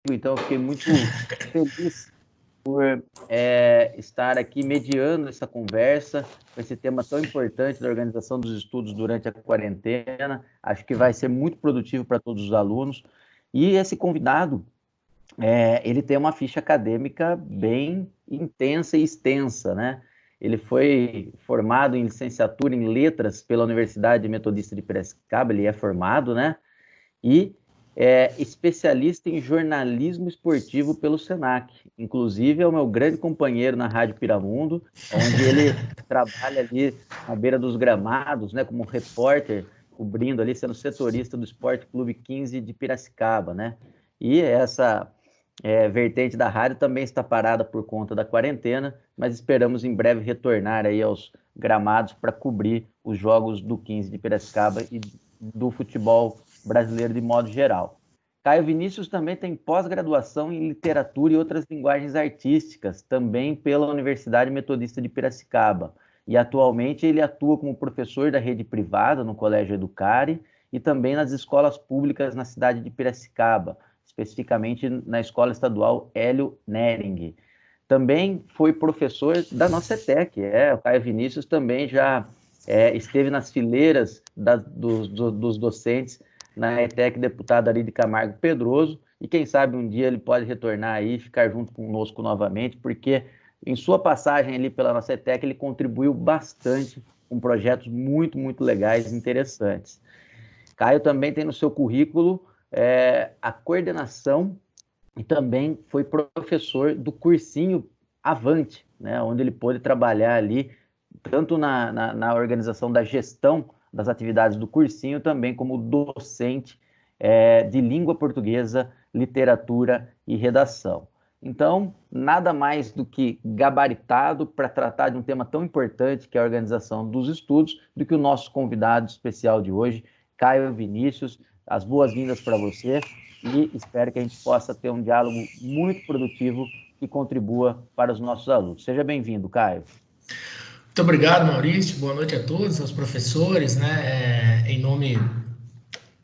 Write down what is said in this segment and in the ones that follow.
então eu fiquei muito feliz por estar aqui mediando essa conversa com esse tema tão importante da organização dos estudos durante a quarentena. Acho que vai ser muito produtivo para todos os alunos. E esse convidado, ele tem uma ficha acadêmica bem intensa e extensa, né? Ele foi formado em licenciatura em letras pela Universidade Metodista de Piracicaba, ele é formado, né? E é especialista em jornalismo esportivo pelo Senac. Inclusive, é o meu grande companheiro na Rádio Piramundo, onde ele trabalha ali na beira dos gramados, né, como repórter, cobrindo ali, sendo setorista do Esporte Clube 15 de Piracicaba, né? E essa vertente da rádio também está parada por conta da quarentena, mas esperamos em breve retornar aí aos gramados para cobrir os jogos do 15 de Piracicaba e do futebol brasileiro de modo geral. Caio Vinícius também tem pós-graduação em literatura e outras linguagens artísticas, também pela Universidade Metodista de Piracicaba. E atualmente ele atua como professor da rede privada no Colégio Educare e também nas escolas públicas na cidade de Piracicaba, especificamente na Escola Estadual Hélio Nering. Também foi professor da nossa ETEC, o Caio Vinícius também já esteve nas fileiras dos docentes na ETEC deputado Ari de Camargo Pedroso, e quem sabe um dia ele pode retornar aí e ficar junto conosco novamente, porque em sua passagem ali pela nossa ETEC ele contribuiu bastante com projetos muito, muito legais e interessantes. Caio também tem no seu currículo a coordenação e também foi professor do cursinho Avante, né, onde ele pôde trabalhar ali tanto na organização da gestão das atividades do cursinho, também como docente de língua portuguesa, literatura e redação. Então, nada mais do que gabaritado para tratar de um tema tão importante que é a organização dos estudos, do que o nosso convidado especial de hoje, Caio Vinícius. As boas-vindas para você e espero que a gente possa ter um diálogo muito produtivo que contribua para os nossos alunos. Seja bem-vindo, Caio. Muito obrigado, Maurício. Boa noite a todos, aos professores, né? Em nome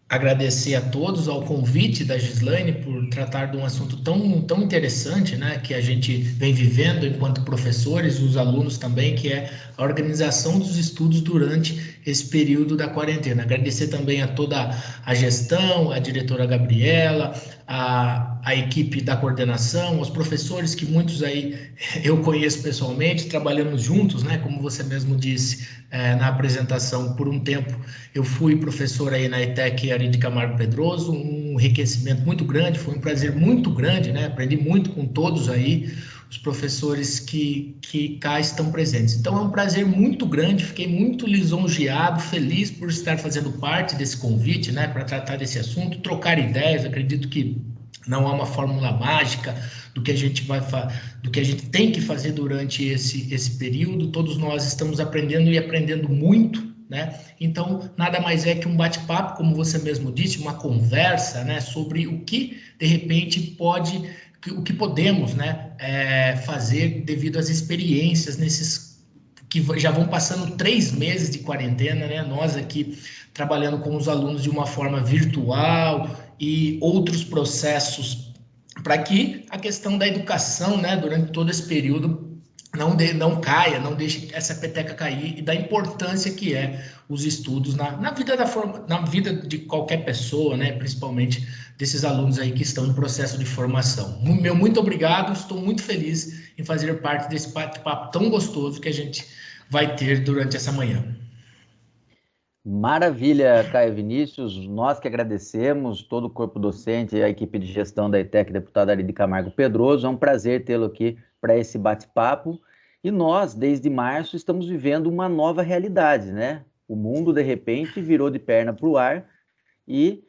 agradecer a todos ao convite da Gislaine por tratar de um assunto tão interessante, né, que a gente vem vivendo enquanto professores, os alunos também, que é a organização dos estudos durante esse período da quarentena. Agradecer também a toda a gestão, a diretora Gabriela, a equipe da coordenação, os professores que muitos aí eu conheço pessoalmente, trabalhamos juntos, né, como você mesmo disse na apresentação, por um tempo eu fui professor aí na ETEC Ari de Camargo Pedroso, um enriquecimento muito grande, foi um prazer muito grande, né? Aprendi muito com todos aí, os professores que cá estão presentes. Então é um prazer muito grande, fiquei muito lisonjeado, feliz por estar fazendo parte desse convite, né? Para tratar desse assunto, trocar ideias, acredito que não há uma fórmula mágica do que a gente do que a gente tem que fazer durante esse período. Todos nós estamos aprendendo e aprendendo muito, né? Então, nada mais é que um bate-papo, como você mesmo disse, uma conversa, né, sobre o que, de repente, o que podemos, né, fazer devido às experiências nesses que já vão passando 3 meses de quarentena, né? Nós aqui trabalhando com os alunos de uma forma virtual e outros processos para que a questão da educação, né, durante todo esse período não caia, não deixe essa peteca cair, e da importância que é os estudos na vida de qualquer pessoa, né, principalmente desses alunos aí que estão em processo de formação. Meu muito obrigado, estou muito feliz em fazer parte desse bate-papo tão gostoso que a gente vai ter durante essa manhã. Maravilha, Caio Vinícius. Nós que agradecemos, todo o corpo docente e a equipe de gestão da ETEC, deputada Ari de Camargo Pedroso. É um prazer tê-lo aqui para esse bate-papo. E nós, desde março, estamos vivendo uma nova realidade, né? O mundo, de repente, virou de perna para o ar e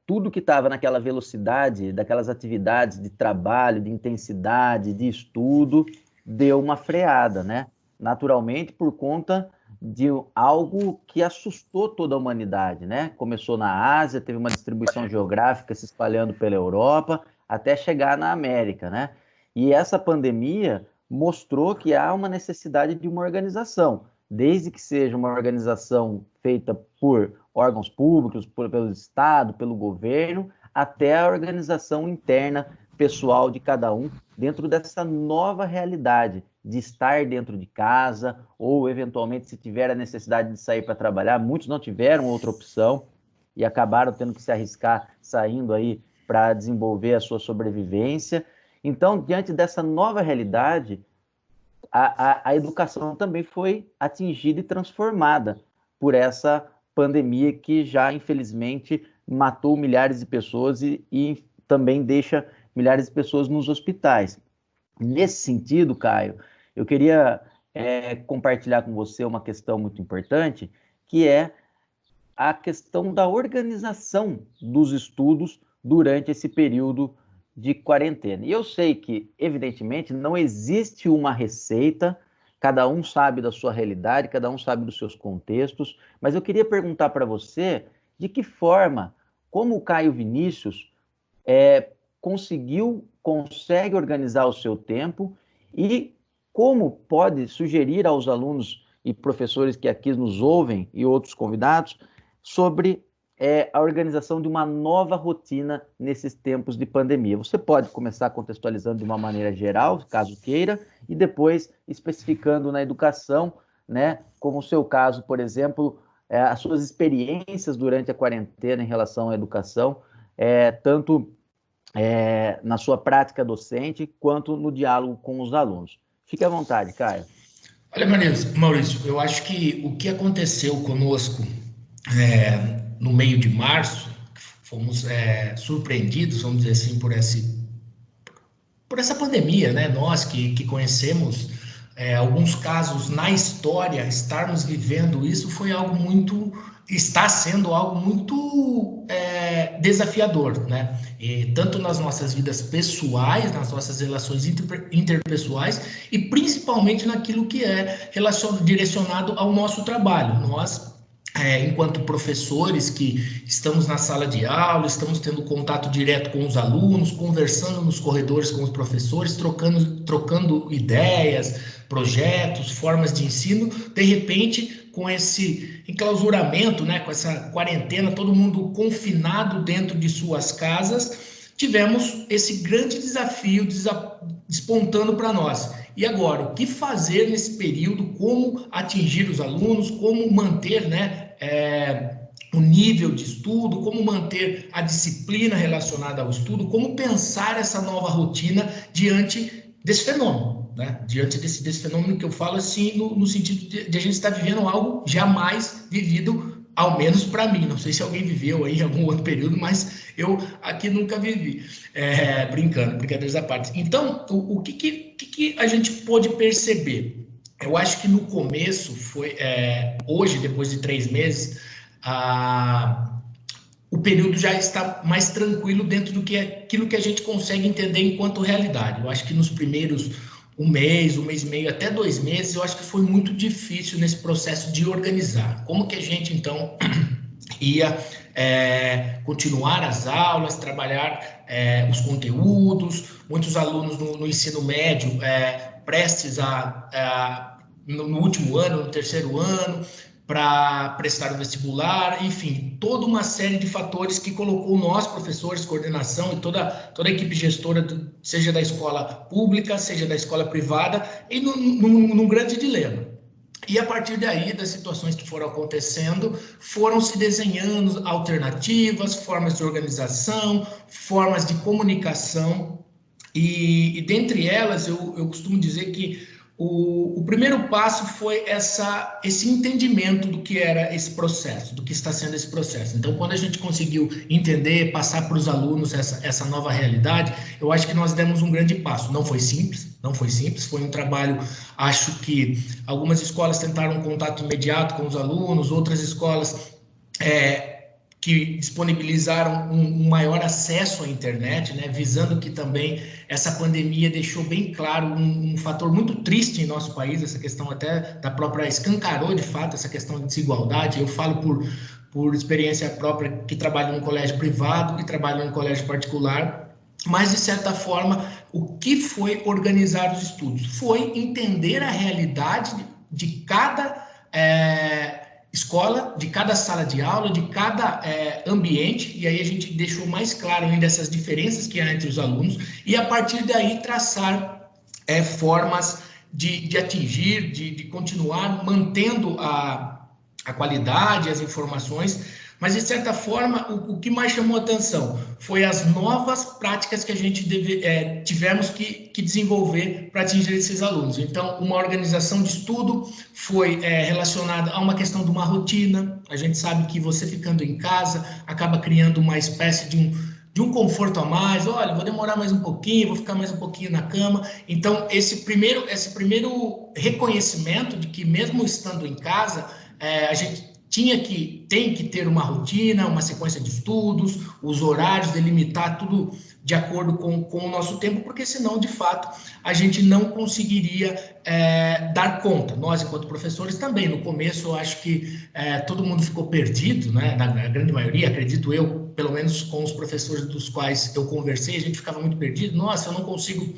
tudo que estava naquela velocidade, daquelas atividades de trabalho, de intensidade, de estudo, deu uma freada, né? Naturalmente, por conta de algo que assustou toda a humanidade, né? Começou na Ásia, teve uma distribuição geográfica se espalhando pela Europa, até chegar na América, né? E essa pandemia mostrou que há uma necessidade de uma organização, desde que seja uma organização feita por órgãos públicos, pelo Estado, pelo governo, até a organização interna, pessoal de cada um, dentro dessa nova realidade de estar dentro de casa, ou eventualmente se tiver a necessidade de sair para trabalhar. Muitos não tiveram outra opção e acabaram tendo que se arriscar saindo aí para desenvolver a sua sobrevivência. Então, diante dessa nova realidade, a educação também foi atingida e transformada por essa pandemia que já, infelizmente, matou milhares de pessoas e também deixa milhares de pessoas nos hospitais. Nesse sentido, Caio, eu queria compartilhar com você uma questão muito importante, que é a questão da organização dos estudos durante esse período de quarentena. E eu sei que, evidentemente, não existe uma receita, cada um sabe da sua realidade, cada um sabe dos seus contextos, mas eu queria perguntar para você de que forma, como o Caio Vinícius consegue organizar o seu tempo e como pode sugerir aos alunos e professores que aqui nos ouvem e outros convidados sobre a organização de uma nova rotina nesses tempos de pandemia. Você pode começar contextualizando de uma maneira geral, caso queira, e depois especificando na educação, né, como o seu caso, por exemplo, as suas experiências durante a quarentena em relação à educação, tanto na sua prática docente, quanto no diálogo com os alunos. Fique à vontade, Caio. Olha, Maurício, eu acho que o que aconteceu conosco no meio de março, fomos surpreendidos, vamos dizer assim, por essa pandemia, né? Nós que conhecemos alguns casos na história, estarmos vivendo isso está sendo algo muito desafiador, né? E tanto nas nossas vidas pessoais, nas nossas relações interpessoais e principalmente naquilo que é direcionado ao nosso trabalho. Nós, enquanto professores que estamos na sala de aula, estamos tendo contato direto com os alunos, conversando nos corredores com os professores, trocando ideias, projetos, formas de ensino. De repente, com esse enclausuramento, né, com essa quarentena, todo mundo confinado dentro de suas casas, tivemos esse grande desafio despontando para nós. E agora, o que fazer nesse período? Como atingir os alunos? Como manter, né, o nível de estudo? Como manter a disciplina relacionada ao estudo? Como pensar essa nova rotina diante desse fenômeno? Né? Diante desse fenômeno que eu falo assim, no sentido de a gente estar vivendo algo jamais vivido, ao menos para mim. Não sei se alguém viveu aí em algum outro período, mas eu aqui nunca vivi. Brincadeiras à parte. Então, o que a gente pôde perceber? Eu acho que no começo foi, hoje, depois de 3 meses, o período já está mais tranquilo dentro do que aquilo que a gente consegue entender enquanto realidade. Eu acho que nos primeiros um mês e meio, até 2 meses, eu acho que foi muito difícil nesse processo de organizar. Como que a gente, então, ia continuar as aulas, trabalhar os conteúdos, muitos alunos no ensino médio prestes no último ano, no terceiro ano, para prestar o vestibular, enfim, toda uma série de fatores que colocou nós, professores, coordenação e toda a equipe gestora, seja da escola pública, seja da escola privada, e num grande dilema. E a partir daí, das situações que foram acontecendo, foram se desenhando alternativas, formas de organização, formas de comunicação, e dentre elas, eu costumo dizer que o primeiro passo foi esse entendimento do que era esse processo, do que está sendo esse processo. Então, quando a gente conseguiu entender, passar para os alunos essa nova realidade, eu acho que nós demos um grande passo. Não foi simples, foi um trabalho, acho que algumas escolas tentaram um contato imediato com os alunos, outras escolas que disponibilizaram um maior acesso à internet, né, visando que também essa pandemia deixou bem claro um fator muito triste em nosso país, essa questão até da própria, escancarou de fato essa questão de desigualdade. Eu falo por experiência própria, que trabalho em um colégio privado e trabalho em um colégio particular, mas de certa forma, o que foi organizar os estudos? Foi entender a realidade de cada escola, de cada sala de aula, de cada ambiente, e aí a gente deixou mais claro ainda essas diferenças que há entre os alunos, e a partir daí traçar formas de atingir, de continuar mantendo a qualidade, as informações, mas de certa forma o que mais chamou atenção foi as novas práticas que a gente tivemos que desenvolver para atingir esses alunos. Então, uma organização de estudo foi relacionada a uma questão de uma rotina. A gente sabe que você ficando em casa acaba criando uma espécie de um conforto a mais. Olha, vou demorar mais um pouquinho, vou ficar mais um pouquinho na cama. Então, esse primeiro reconhecimento de que mesmo estando em casa, a gente tem que ter uma rotina, uma sequência de estudos, os horários, delimitar tudo de acordo com o nosso tempo, porque senão, de fato, a gente não conseguiria dar conta. Nós, enquanto professores, também. No começo, eu acho que todo mundo ficou perdido, né? Na grande maioria, acredito eu, pelo menos com os professores dos quais eu conversei, a gente ficava muito perdido. Nossa, eu não consigo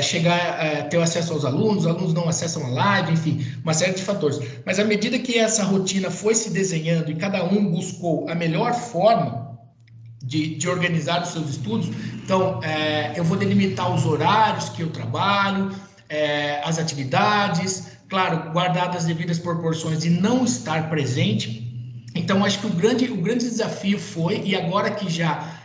chegar a ter acesso aos alunos, os alunos não acessam a live, enfim, uma série de fatores. Mas à medida que essa rotina foi se desenhando e cada um buscou a melhor forma de organizar os seus estudos, então eu vou delimitar os horários que eu trabalho, as atividades, claro, guardadas as devidas proporções e não estar presente. Então, acho que o grande desafio foi, e agora que já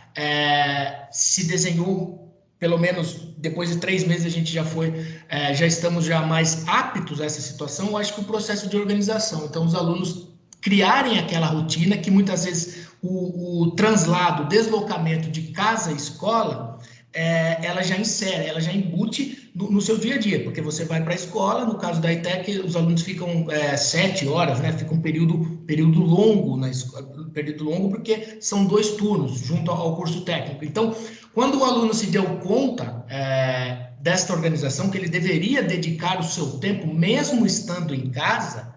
se desenhou, pelo menos depois de 3 meses a gente já estamos já mais aptos a essa situação, eu acho que o processo de organização. Então, os alunos criarem aquela rotina que muitas vezes o translado, o deslocamento de casa à escola, ela já insere, ela já embute no seu dia a dia, porque você vai para a escola, no caso da ETEC, os alunos ficam 7 horas, né? Fica um período longo na escola, período longo porque são 2 turnos junto ao curso técnico. Então, quando o aluno se deu conta desta organização, que ele deveria dedicar o seu tempo, mesmo estando em casa,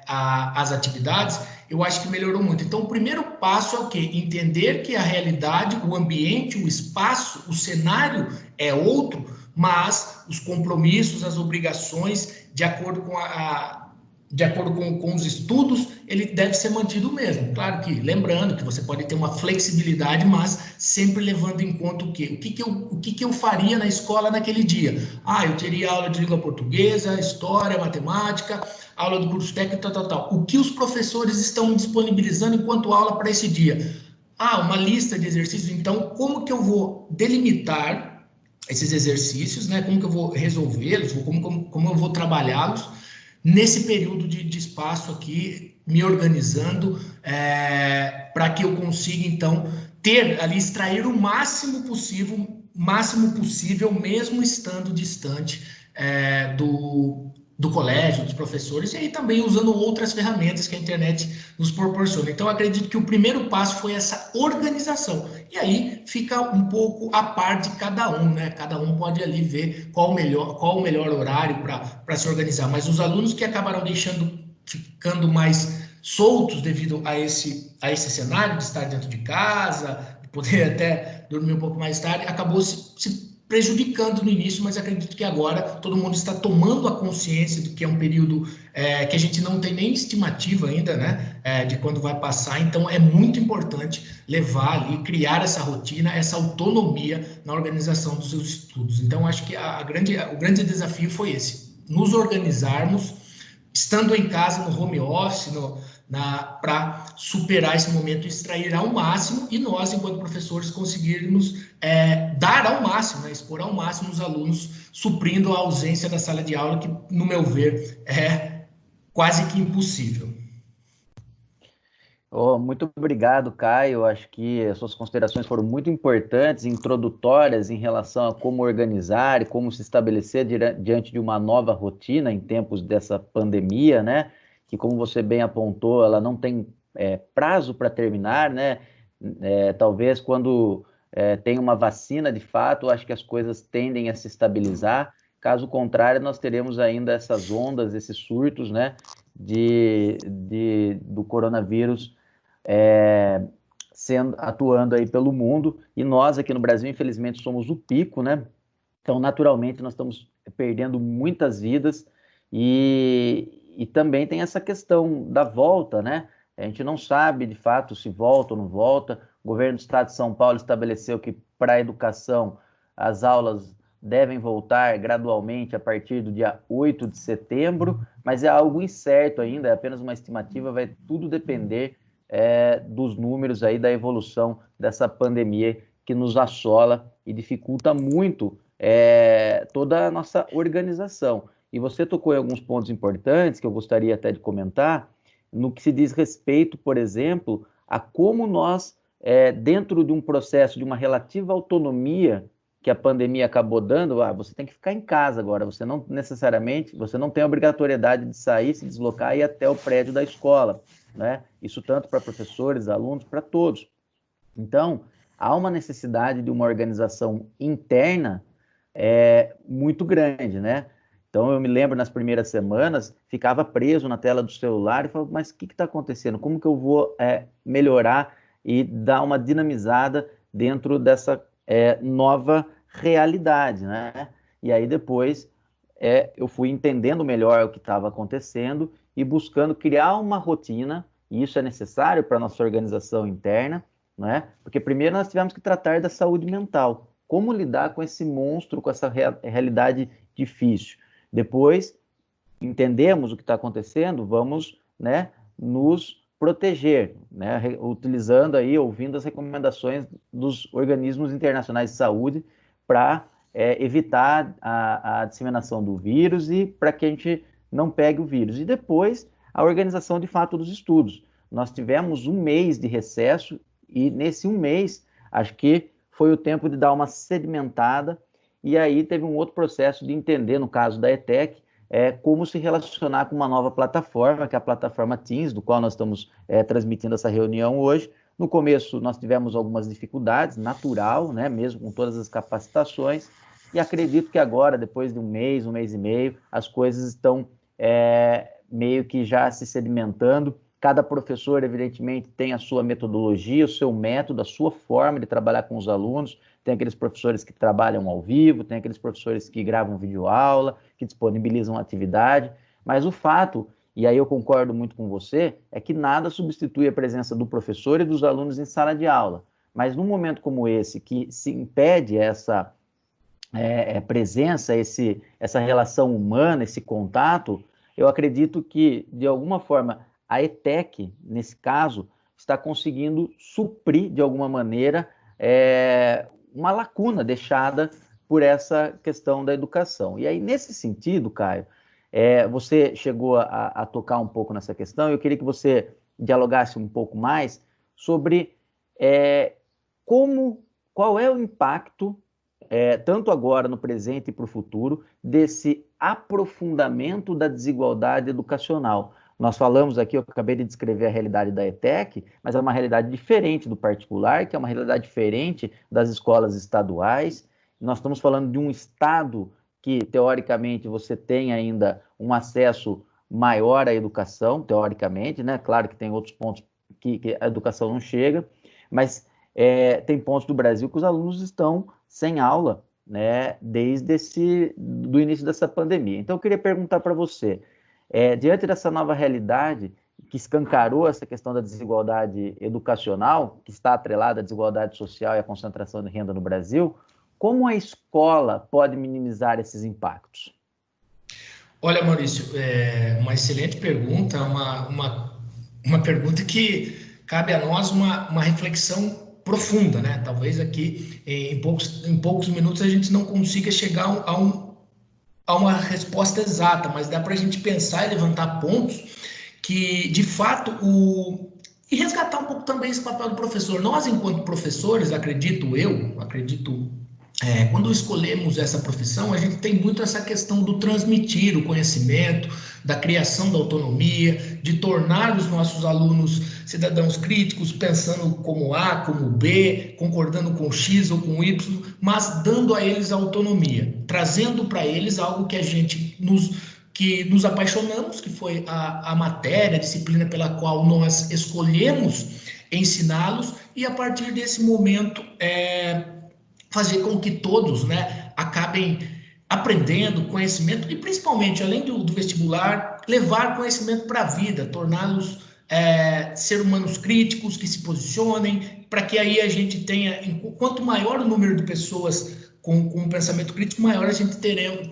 às atividades, eu acho que melhorou muito. Então, o primeiro passo é o quê? Entender que a realidade, o ambiente, o espaço, o cenário é outro, mas os compromissos, as obrigações, de acordo com os estudos, ele deve ser mantido mesmo. Claro que, lembrando que você pode ter uma flexibilidade, mas sempre levando em conta o quê? O que eu faria na escola naquele dia? Eu teria aula de língua portuguesa, história, matemática, aula do curso técnico, tal. O que os professores estão disponibilizando enquanto aula para esse dia? Uma lista de exercícios. Então, como que eu vou delimitar esses exercícios, né? Como que eu vou resolvê-los? Como eu vou trabalhá-los nesse período de espaço aqui, me organizando para que eu consiga, então, extrair o máximo possível, mesmo estando distante do colégio, dos professores, e aí também usando outras ferramentas que a internet nos proporciona. Então, acredito que o primeiro passo foi essa organização. E aí fica um pouco a par de cada um, né? Cada um pode ali ver qual o melhor horário para se organizar. Mas os alunos que acabaram ficando mais soltos devido a esse cenário de estar dentro de casa, de poder até dormir um pouco mais tarde, acabou se prejudicando no início, mas acredito que agora todo mundo está tomando a consciência do que é um período que a gente não tem nem estimativa ainda, né, de quando vai passar. Então, é muito importante levar ali, criar essa rotina, essa autonomia na organização dos seus estudos. Então, acho que o grande desafio foi esse, nos organizarmos, estando em casa, no home office, para superar esse momento, extrair ao máximo, e nós, enquanto professores, conseguirmos dar ao máximo, né, expor ao máximo os alunos, suprindo a ausência da sala de aula, que, no meu ver, é quase que impossível. Muito obrigado, Caio. Acho que as suas considerações foram muito importantes, introdutórias em relação a como organizar e como se estabelecer diante de uma nova rotina em tempos dessa pandemia, né? Que, como você bem apontou, ela não tem prazo para terminar, né? Talvez quando tem uma vacina de fato, acho que as coisas tendem a se estabilizar. Caso contrário, nós teremos ainda essas ondas, esses surtos, né? Do coronavírus atuando aí pelo mundo, e nós aqui no Brasil, infelizmente, somos o pico, né? Então, naturalmente, nós estamos perdendo muitas vidas, e e também tem essa questão da volta, né? A gente não sabe, de fato, se volta ou não volta. O governo do estado de São Paulo estabeleceu que para a educação as aulas devem voltar gradualmente a partir do dia 8 de setembro, mas é algo incerto ainda, é apenas uma estimativa, vai tudo depender dos números aí da evolução dessa pandemia que nos assola e dificulta muito toda a nossa organização. E você tocou em alguns pontos importantes que eu gostaria até de comentar, no que se diz respeito, por exemplo, a como nós, dentro de um processo de uma relativa autonomia que a pandemia acabou dando, você tem que ficar em casa agora, você não necessariamente, você não tem a obrigatoriedade de sair, se deslocar e ir até o prédio da escola, né? Isso tanto para professores, alunos, para todos. Então, há uma necessidade de uma organização interna muito grande, né? Então, eu me lembro, nas primeiras semanas, ficava preso na tela do celular e falava, mas o que está acontecendo? Como que eu vou melhorar e dar uma dinamizada dentro dessa nova realidade, né? E aí depois eu fui entendendo melhor o que estava acontecendo e buscando criar uma rotina, e isso é necessário para a nossa organização interna, né? Porque primeiro nós tivemos que tratar da saúde mental, como lidar com esse monstro, com essa realidade difícil. Depois, entendemos o que está acontecendo, vamos, né, nos proteger, né, utilizando aí, ouvindo as recomendações dos organismos internacionais de saúde para evitar a disseminação do vírus e para que a gente não pegue o vírus. E depois, a organização de fato dos estudos. Nós tivemos um mês de recesso e nesse um mês, acho que foi o tempo de dar uma sedimentada e aí teve um outro processo de entender, no caso da ETEC, como se relacionar com uma nova plataforma, que é a plataforma Teams, do qual nós estamos transmitindo essa reunião hoje. No começo, nós tivemos algumas dificuldades, natural, né, mesmo com todas as capacitações, e acredito que agora, depois de um mês e meio, as coisas estão meio que já se sedimentando. Cada professor, evidentemente, tem a sua metodologia, o seu método, a sua forma de trabalhar com os alunos. Tem aqueles professores que trabalham ao vivo, tem aqueles professores que gravam videoaula, que disponibilizam atividade, mas o fato, e aí eu concordo muito com você, é que nada substitui a presença do professor e dos alunos em sala de aula. Mas num momento como esse, que se impede essa presença, essa relação humana, esse contato, eu acredito que, de alguma forma, a ETEC, nesse caso, está conseguindo suprir, de alguma maneira, uma lacuna deixada por essa questão da educação. E aí, nesse sentido, Caio, você chegou a tocar um pouco nessa questão, e eu queria que você dialogasse um pouco mais sobre qual é o impacto, tanto agora, no presente e para o futuro, desse aprofundamento da desigualdade educacional. Nós falamos aqui, eu acabei de descrever a realidade da ETEC, mas é uma realidade diferente do particular, que é uma realidade diferente das escolas estaduais. Nós estamos falando de um estado que, teoricamente, você tem ainda um acesso maior à educação, teoricamente, né? Claro que tem outros pontos que a educação não chega, mas tem pontos do Brasil que os alunos estão sem aula, né, desde do início dessa pandemia. Então, eu queria perguntar para você, diante dessa nova realidade que escancarou essa questão da desigualdade educacional, que está atrelada à desigualdade social e à concentração de renda no Brasil, como a escola pode minimizar esses impactos? Olha, Maurício, uma excelente pergunta, uma pergunta que cabe a nós uma reflexão profunda, né? Talvez aqui em poucos minutos a gente não consiga chegar a uma resposta exata, mas dá para a gente pensar e levantar pontos que, de fato, e resgatar um pouco também esse papel do professor. Nós, enquanto professores, acredito, quando escolhemos essa profissão, a gente tem muito essa questão do transmitir o conhecimento, da criação da autonomia, de tornar os nossos alunos cidadãos críticos, pensando como A, como B, concordando com X ou com Y, mas dando a eles a autonomia, trazendo para eles algo que que nos apaixonamos, que foi a matéria, a disciplina pela qual nós escolhemos ensiná-los, e a partir desse momento fazer com que todos, né, acabem aprendendo conhecimento e, principalmente, além do vestibular, levar conhecimento para a vida, torná-los ser humanos críticos, que se posicionem, para que aí a gente tenha, quanto maior o número de pessoas com um pensamento crítico, maior a gente teremos,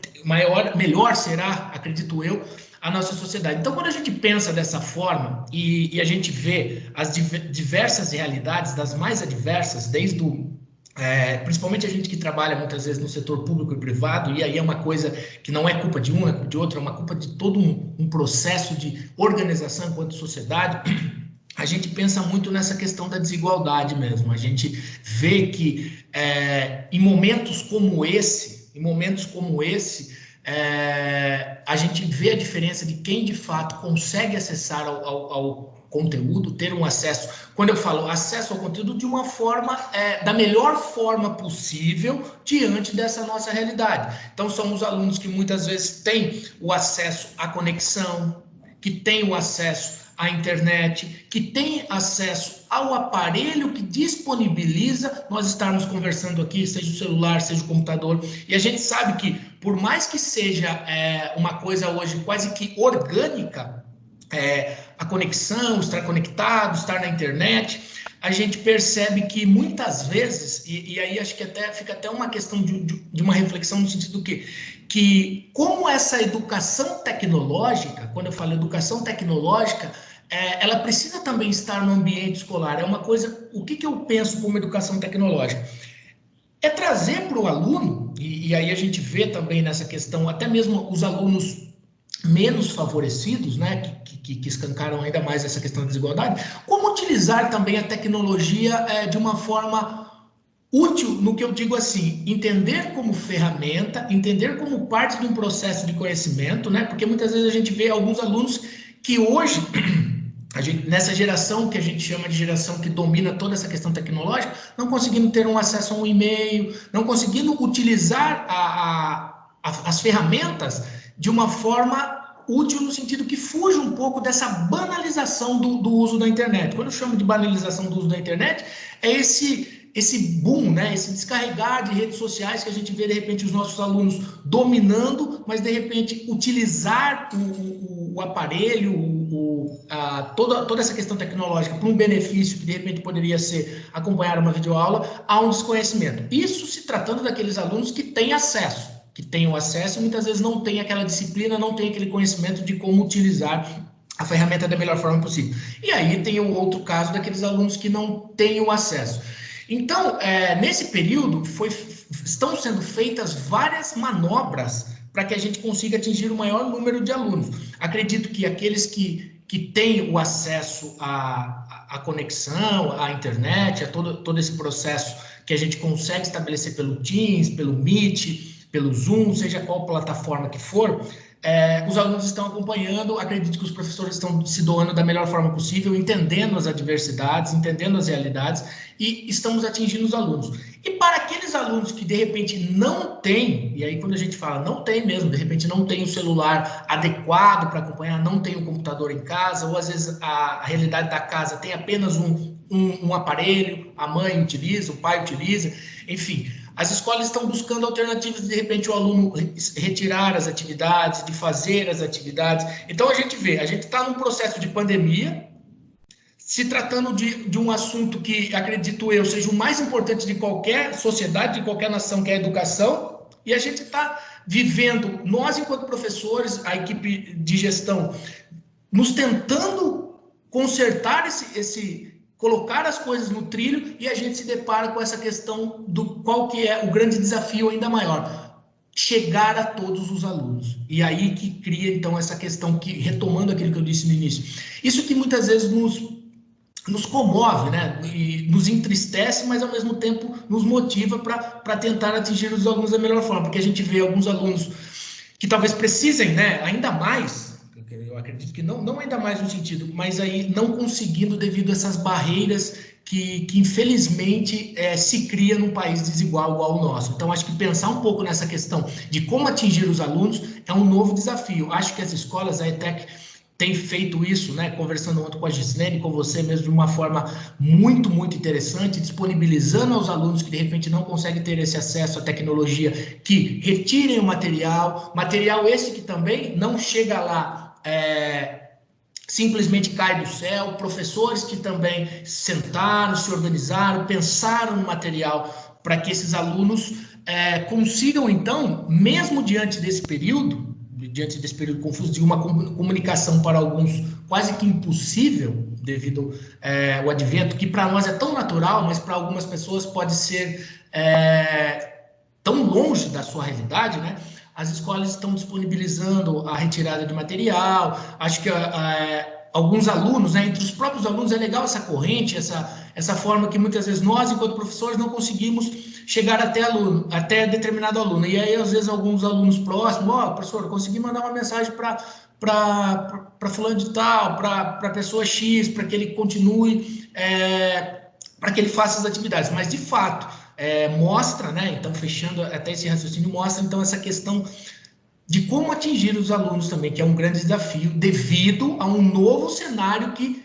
melhor será, acredito eu, a nossa sociedade. Então, quando a gente pensa dessa forma e a gente vê as diversas realidades, das mais adversas, desde principalmente a gente que trabalha muitas vezes no setor público e privado, e aí é uma coisa que não é culpa de um, é culpa de outro, é uma culpa de todo um processo de organização enquanto sociedade. A gente pensa muito nessa questão da desigualdade mesmo. A gente vê que em momentos como esse, a gente vê a diferença de quem de fato consegue acessar ao conteúdo, ter um acesso. Quando eu falo acesso ao conteúdo, de uma forma, da melhor forma possível diante dessa nossa realidade. Então, são os alunos que muitas vezes têm o acesso à conexão, que têm o acesso à internet, que têm acesso ao aparelho que disponibiliza nós estarmos conversando aqui, seja o celular, seja o computador. E a gente sabe que, por mais que seja uma coisa hoje quase que orgânica, a conexão, estar conectado, estar na internet, a gente percebe que muitas vezes, e aí acho que fica até uma questão de uma reflexão no sentido que como essa educação tecnológica, quando eu falo educação tecnológica, ela precisa também estar no ambiente escolar. É uma coisa, o que eu penso como educação tecnológica? É trazer para o aluno, e aí a gente vê também nessa questão, até mesmo os alunos menos favorecidos, né, que escancaram ainda mais essa questão da desigualdade, como utilizar também a tecnologia de uma forma útil, no que eu digo assim, entender como ferramenta, entender como parte de um processo de conhecimento, né, porque muitas vezes a gente vê alguns alunos que hoje, nessa geração que a gente chama de geração que domina toda essa questão tecnológica, não conseguindo ter um acesso a um e-mail, não conseguindo utilizar as ferramentas de uma forma útil no sentido que fuja um pouco dessa banalização do uso da internet. Quando eu chamo de banalização do uso da internet, é esse boom, né? Esse descarregar de redes sociais que a gente vê, de repente, os nossos alunos dominando, mas, de repente, utilizar o aparelho, toda essa questão tecnológica para um benefício que, de repente, poderia ser acompanhar uma videoaula, há um desconhecimento. Isso se tratando daqueles alunos que têm acesso, e muitas vezes não tem aquela disciplina, não tem aquele conhecimento de como utilizar a ferramenta da melhor forma possível. E aí tem o outro caso daqueles alunos que não têm o acesso. Então, nesse período, estão sendo feitas várias manobras para que a gente consiga atingir o maior número de alunos. Acredito que aqueles que têm o acesso à conexão, à internet, a todo esse processo que a gente consegue estabelecer pelo Teams, pelo Meet, pelo Zoom, seja qual plataforma que for, os alunos estão acompanhando, acredito que os professores estão se doando da melhor forma possível, entendendo as adversidades, entendendo as realidades, e estamos atingindo os alunos. E para aqueles alunos que, de repente, não têm, e aí quando a gente fala não tem mesmo, de repente não tem o celular adequado para acompanhar, não tem o computador em casa, ou às vezes a realidade da casa tem apenas um aparelho, a mãe utiliza, o pai utiliza, enfim. As escolas estão buscando alternativas de repente, o aluno retirar as atividades, de fazer as atividades. Então, a gente está num processo de pandemia, se tratando de um assunto que, acredito eu, seja o mais importante de qualquer sociedade, de qualquer nação, que é a educação, e a gente está vivendo, nós, enquanto professores, a equipe de gestão, nos tentando consertar colocar as coisas no trilho, e a gente se depara com essa questão do qual que é o grande desafio ainda maior, chegar a todos os alunos. E aí que cria, então, essa questão que, retomando aquilo que eu disse no início, isso que muitas vezes nos comove, né? E nos entristece, mas ao mesmo tempo nos motiva para tentar atingir os alunos da melhor forma, porque a gente vê alguns alunos que talvez precisem, né, ainda mais, eu acredito que não ainda mais no sentido, mas aí não conseguindo devido a essas barreiras que infelizmente se cria num país desigual igual ao nosso. Então, acho que pensar um pouco nessa questão de como atingir os alunos é um novo desafio. Acho que as escolas, a ETEC, tem feito isso, né? Conversando ontem com a Gislene, com você mesmo, de uma forma muito, muito interessante, disponibilizando aos alunos que de repente não conseguem ter esse acesso à tecnologia, que retirem o material esse que também não chega lá, simplesmente cai do céu, professores que também sentaram, se organizaram, pensaram no material para que esses alunos consigam, então, mesmo diante desse período confuso, de uma comunicação para alguns quase que impossível, devido ao advento, que para nós é tão natural, mas para algumas pessoas pode ser tão longe da sua realidade, né? As escolas estão disponibilizando a retirada de material. Acho que alguns alunos, né, entre os próprios alunos, é legal essa corrente, essa forma que muitas vezes nós, enquanto professores, não conseguimos chegar até determinado aluno. E aí, às vezes, alguns alunos próximos, professor, eu consegui mandar uma mensagem para fulano de tal, para pessoa X, para que ele continue, para que ele faça as atividades. Mas, de fato, mostra, né? Então, fechando até esse raciocínio, mostra então essa questão de como atingir os alunos também, que é um grande desafio, devido a um novo cenário que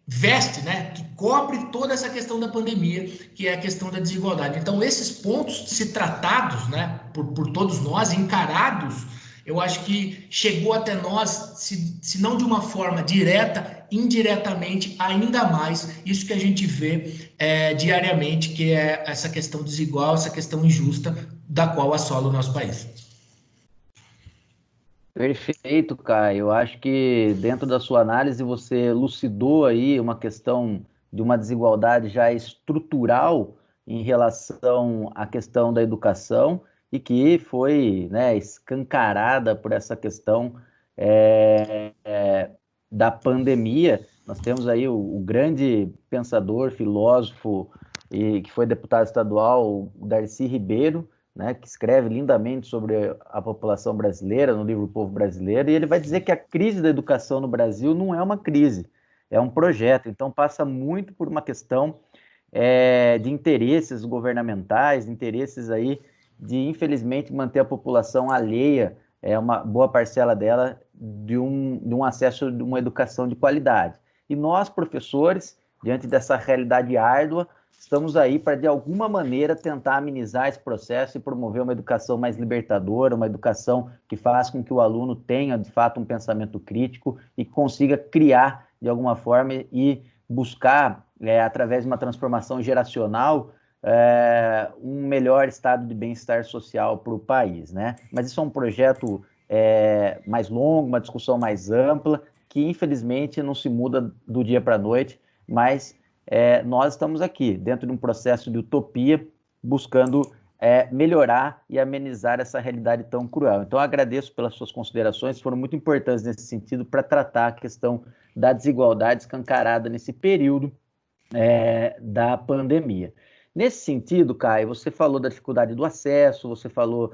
veste, né, que cobre toda essa questão da pandemia, que é a questão da desigualdade. Então, esses pontos, se tratados, né, por todos nós, encarados, eu acho que chegou até nós, se não de uma forma direta, indiretamente, ainda mais, isso que a gente vê diariamente, que é essa questão desigual, essa questão injusta, da qual assola o nosso país. Perfeito, Caio. Eu acho que dentro da sua análise você elucidou aí uma questão de uma desigualdade já estrutural em relação à questão da educação e que foi, né, escancarada por essa questão da pandemia. Nós temos aí o grande pensador, filósofo e que foi deputado estadual, o Darcy Ribeiro, né, que escreve lindamente sobre a população brasileira no livro O Povo Brasileiro, e ele vai dizer que a crise da educação no Brasil não é uma crise, é um projeto. Então passa muito por uma questão de interesses governamentais, interesses aí de, infelizmente, manter a população alheia, uma boa parcela dela, de um acesso de uma educação de qualidade. E nós, professores, diante dessa realidade árdua, estamos aí para, de alguma maneira, tentar amenizar esse processo e promover uma educação mais libertadora, uma educação que faz com que o aluno tenha, de fato, um pensamento crítico e consiga criar, de alguma forma, e buscar, através de uma transformação geracional, um melhor estado de bem-estar social para o país, né? Mas isso é um projeto mais longo, uma discussão mais ampla, que, infelizmente, não se muda do dia para a noite, mas nós estamos aqui, dentro de um processo de utopia, buscando melhorar e amenizar essa realidade tão cruel. Então, eu agradeço pelas suas considerações, foram muito importantes nesse sentido, para tratar a questão da desigualdade escancarada nesse período da pandemia. Nesse sentido, Caio, você falou da dificuldade do acesso, você falou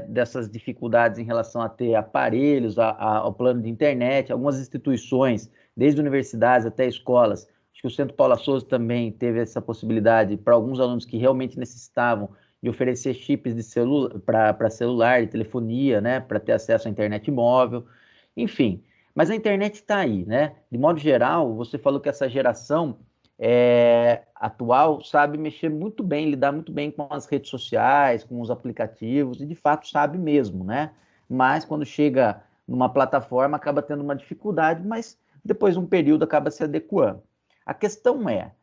dessas dificuldades em relação a ter aparelhos, ao plano de internet. Algumas instituições, desde universidades até escolas, acho que o Centro Paula Souza também teve essa possibilidade para alguns alunos que realmente necessitavam de oferecer chips de para celular, de telefonia, né, para ter acesso à internet móvel, enfim. Mas a internet está aí, né? De modo geral, você falou que essa geração atual sabe mexer muito bem, lidar muito bem com as redes sociais, com os aplicativos, e de fato sabe mesmo, né? Mas quando chega numa plataforma acaba tendo uma dificuldade, mas depois de um período acaba se adequando. A questão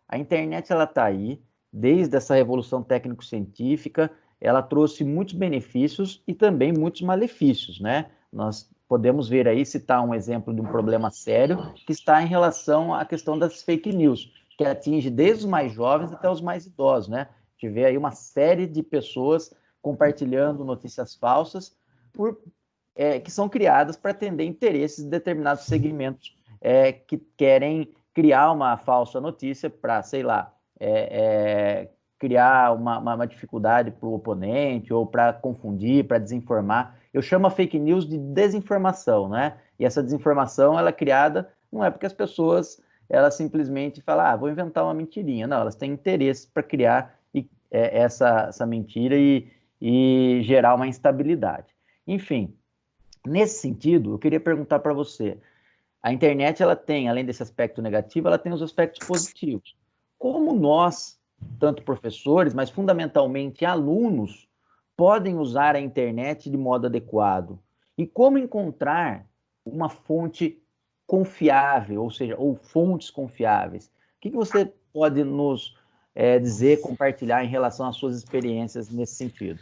a internet ela está aí, desde essa revolução técnico-científica, ela trouxe muitos benefícios e também muitos malefícios, né? Nós podemos ver aí, citar um exemplo de um problema sério que está em relação à questão das fake news, que atinge desde os mais jovens até os mais idosos, né? A gente vê aí uma série de pessoas compartilhando notícias falsas que são criadas para atender interesses de determinados segmentos que querem criar uma falsa notícia para, sei lá, criar uma dificuldade para o oponente ou para confundir, para desinformar. Eu chamo a fake news de desinformação, né? E essa desinformação ela é criada não é porque as pessoas elas simplesmente falam, vou inventar uma mentirinha. Não, elas têm interesse para criar essa mentira e gerar uma instabilidade. Enfim, nesse sentido, eu queria perguntar para você, A internet, ela tem, além desse aspecto negativo, ela tem os aspectos positivos. Como nós, tanto professores, mas fundamentalmente alunos, podem usar a internet de modo adequado? E como encontrar uma fonte confiável, ou seja, ou fontes confiáveis? O que você pode nos dizer, compartilhar em relação às suas experiências nesse sentido?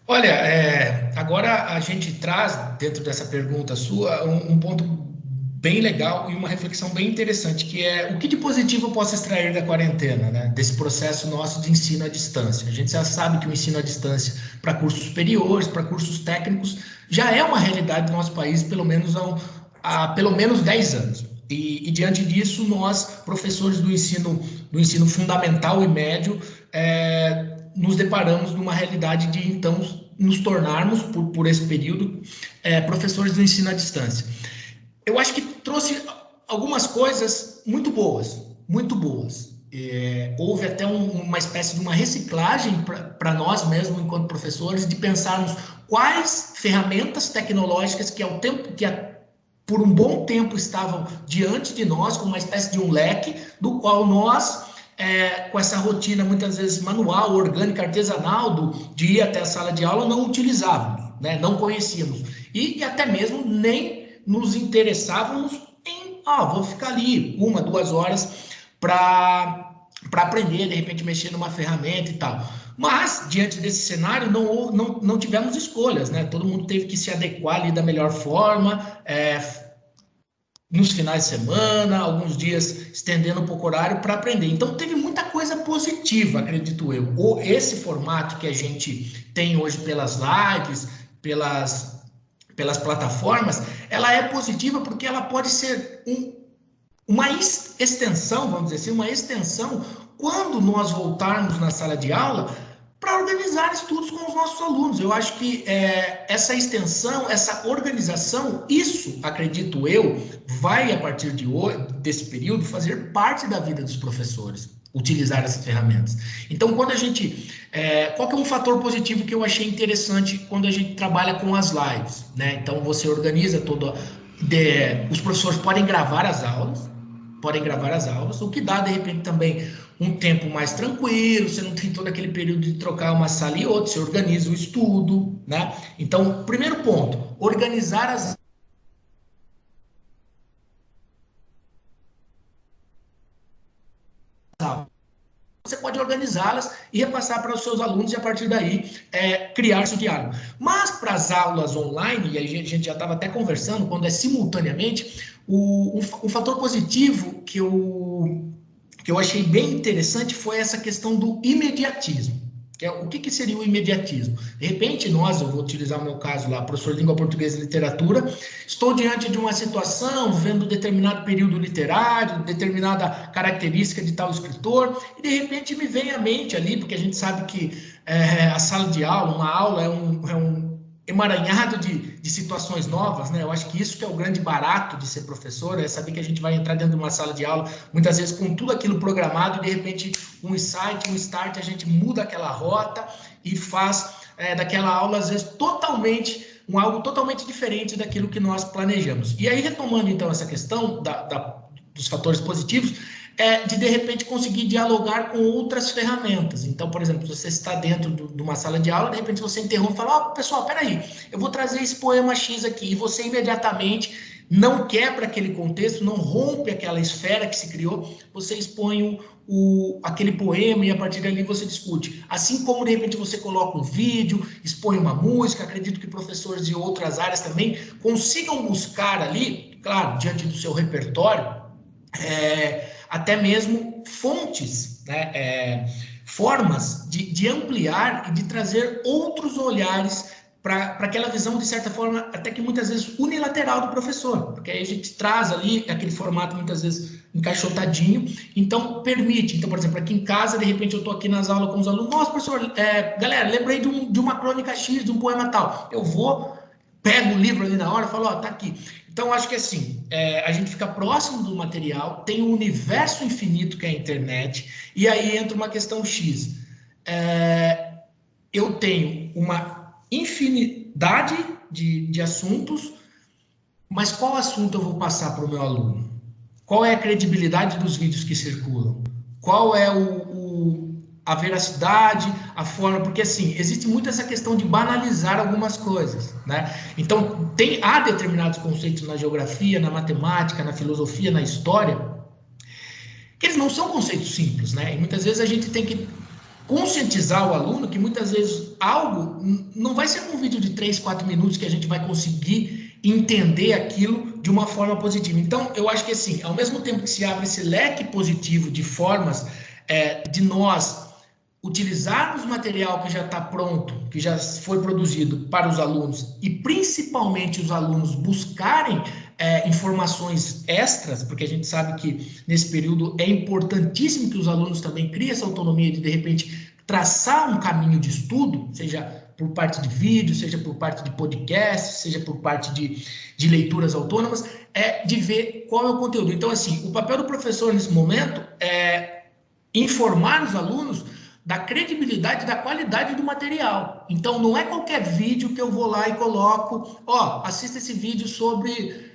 Olha, agora a gente traz, dentro dessa pergunta sua, um ponto bem legal e uma reflexão bem interessante, que é o que de positivo eu posso extrair da quarentena, né? Desse processo nosso de ensino à distância. A gente já sabe que o ensino à distância para cursos superiores, para cursos técnicos, já é uma realidade do nosso país, pelo menos há pelo menos 10 anos. E diante disso, nós, professores do ensino fundamental e médio, nos deparamos numa realidade de, então, nos tornarmos, por esse período, professores do ensino à distância. Eu acho que trouxe algumas coisas muito boas, muito boas. Houve até uma espécie de uma reciclagem para nós mesmos, enquanto professores, de pensarmos quais ferramentas tecnológicas por um bom tempo estavam diante de nós, com uma espécie de um leque, do qual nós, com essa rotina muitas vezes manual, orgânica, artesanal, de ir até a sala de aula, não utilizávamos, né? Não conhecíamos. E até mesmo nem nos interessávamos em, vou ficar ali 1, 2 horas para aprender, de repente mexer numa ferramenta e tal. Mas, diante desse cenário, não tivemos escolhas, né? Todo mundo teve que se adequar ali da melhor forma, nos finais de semana, alguns dias estendendo um pouco o horário para aprender. Então, teve muita coisa positiva, acredito eu. Ou esse formato que a gente tem hoje pelas lives, pelas plataformas, ela é positiva porque ela pode ser uma extensão, vamos dizer assim, uma extensão quando nós voltarmos na sala de aula para organizar estudos com os nossos alunos. Eu acho que essa extensão, essa organização, isso, acredito eu, vai, a partir desse período, fazer parte da vida dos professores, utilizar essas ferramentas. Então, quando a gente... qual que é um fator positivo que eu achei interessante quando a gente trabalha com as lives, né? Então, você organiza os professores podem gravar as aulas, o que dá, de repente, também um tempo mais tranquilo, você não tem todo aquele período de trocar uma sala e outra, você organiza o estudo, né? Então, primeiro ponto, organizar as aulas. Você pode organizá-las e repassar para os seus alunos e, a partir daí, criar seu diálogo. Mas, para as aulas online, e a gente já estava até conversando, quando é simultaneamente, o fator positivo que eu achei bem interessante foi essa questão do imediatismo. O que seria o imediatismo? De repente, eu vou utilizar o meu caso lá, professor de língua portuguesa e literatura, estou diante de uma situação, vendo determinado período literário, determinada característica de tal escritor, e de repente me vem à mente ali, porque a gente sabe que a sala de aula, uma aula é um emaranhado de situações novas, né? Eu acho que isso que é o grande barato de ser professor, é saber que a gente vai entrar dentro de uma sala de aula, muitas vezes com tudo aquilo programado, e de repente um insight, um start, a gente muda aquela rota e faz daquela aula, às vezes, algo totalmente diferente daquilo que nós planejamos. E aí, retomando então essa questão dos fatores positivos, de repente conseguir dialogar com outras ferramentas. Então, por exemplo, você está dentro de uma sala de aula, de repente você interrompe e fala, pessoal, peraí, eu vou trazer esse poema X aqui, e você imediatamente não quebra aquele contexto, não rompe aquela esfera que se criou, você expõe aquele poema e a partir dali você discute. Assim como, de repente, você coloca um vídeo, expõe uma música, acredito que professores de outras áreas também consigam buscar ali, claro, diante do seu repertório, até mesmo fontes, né? Formas de ampliar e de trazer outros olhares para aquela visão, de certa forma, até que muitas vezes unilateral do professor, porque aí a gente traz ali aquele formato muitas vezes encaixotadinho, então permite. Então, por exemplo, aqui em casa, de repente eu estou aqui nas aulas com os alunos, nossa, professor, galera, lembrei de uma crônica X, de um poema tal, eu vou, pego o livro ali na hora e falo, tá aqui. Então, acho que assim, a gente fica próximo do material, tem um universo infinito que é a internet, e aí entra uma questão X. Eu tenho uma infinidade de assuntos Mas qual assunto eu vou passar para o meu aluno? Qual é a credibilidade dos vídeos que circulam? Qual é a veracidade, a forma? Porque, assim, existe muito essa questão de banalizar algumas coisas, né? Então, há determinados conceitos na geografia, na matemática, na filosofia, na história, que eles não são conceitos simples, né? E muitas vezes a gente tem que conscientizar o aluno que muitas vezes algo não vai ser um vídeo de 3, 4 minutos que a gente vai conseguir entender aquilo de uma forma positiva. Então, eu acho que assim, ao mesmo tempo que se abre esse leque positivo de formas de nós utilizarmos material que já está pronto, que já foi produzido para os alunos e principalmente os alunos buscarem informações extras, porque a gente sabe que nesse período é importantíssimo que os alunos também criem essa autonomia de repente, traçar um caminho de estudo, seja por parte de vídeo, seja por parte de podcast, seja por parte de leituras autônomas, de ver qual é o conteúdo. Então, assim, o papel do professor nesse momento é informar os alunos da credibilidade, da qualidade do material. Então, não é qualquer vídeo que eu vou lá e coloco, assista esse vídeo sobre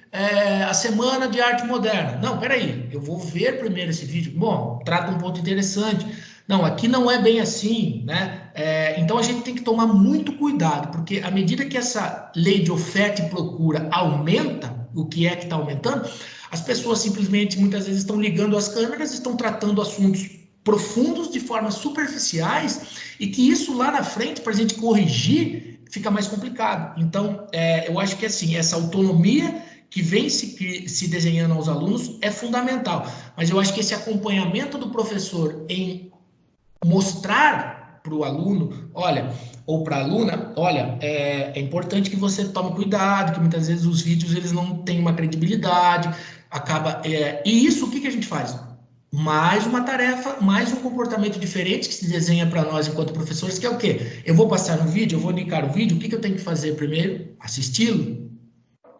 a Semana de Arte Moderna. Não, peraí, eu vou ver primeiro esse vídeo. Bom, trata um ponto interessante. Não, aqui não é bem assim, né? Então, a gente tem que tomar muito cuidado, porque à medida que essa lei de oferta e procura aumenta, o que é que está aumentando, as pessoas simplesmente, muitas vezes, estão ligando as câmeras, estão tratando assuntos profundos de formas superficiais e que isso lá na frente, para a gente corrigir, fica mais complicado. Então, eu acho que assim, essa autonomia que vem se desenhando aos alunos é fundamental, mas eu acho que esse acompanhamento do professor em mostrar para o aluno, olha, ou para a aluna, olha, é importante que você tome cuidado, que muitas vezes os vídeos eles não têm uma credibilidade, e isso o que a gente faz? Mais uma tarefa, mais um comportamento diferente que se desenha para nós enquanto professores, que é o quê? Eu vou passar um vídeo, eu vou indicar o vídeo, o que eu tenho que fazer primeiro? Assisti-lo.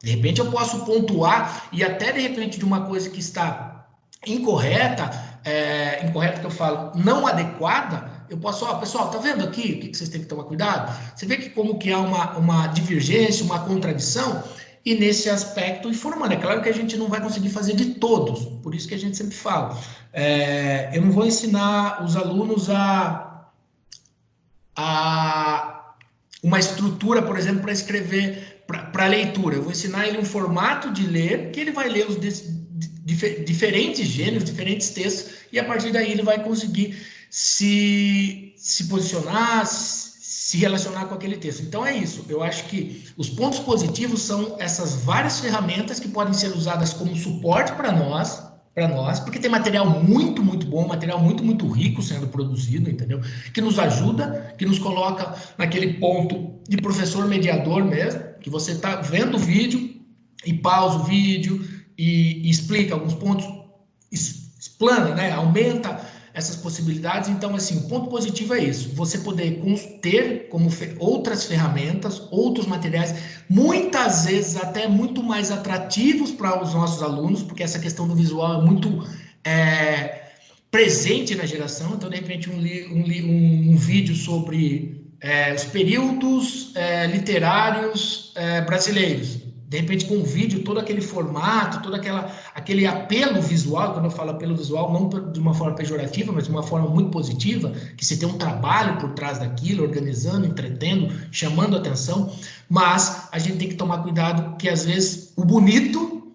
De repente eu posso pontuar e até de repente de uma coisa que está incorreta, incorreta que eu falo, não adequada, eu posso, pessoal, tá vendo aqui o que vocês têm que tomar cuidado? Você vê que como que há uma divergência, uma contradição, e nesse aspecto informando. É claro que a gente não vai conseguir fazer de todos, por isso que a gente sempre fala. Eu não vou ensinar os alunos a uma estrutura, por exemplo, para escrever, para leitura. Eu vou ensinar ele um formato de ler, que ele vai ler os diferentes gêneros, diferentes textos, e a partir daí ele vai conseguir se posicionar, se relacionar com aquele texto. Então é isso. Eu acho que os pontos positivos são essas várias ferramentas que podem ser usadas como suporte para nós, porque tem material muito, muito bom, material muito, muito rico sendo produzido, entendeu? Que nos ajuda, que nos coloca naquele ponto de professor mediador mesmo, que você está vendo o vídeo e pausa o vídeo e explica alguns pontos, explana, né? Aumenta essas possibilidades. Então, assim, o ponto positivo é isso, você poder ter como outras ferramentas, outros materiais, muitas vezes até muito mais atrativos para os nossos alunos, porque essa questão do visual é muito presente na geração. Então, de repente, um vídeo sobre os períodos literários brasileiros, de repente com um vídeo, todo aquele formato, todo aquele apelo visual. Quando eu falo apelo visual, não de uma forma pejorativa, mas de uma forma muito positiva, que se tem um trabalho por trás daquilo, organizando, entretendo, chamando atenção, mas a gente tem que tomar cuidado que às vezes o bonito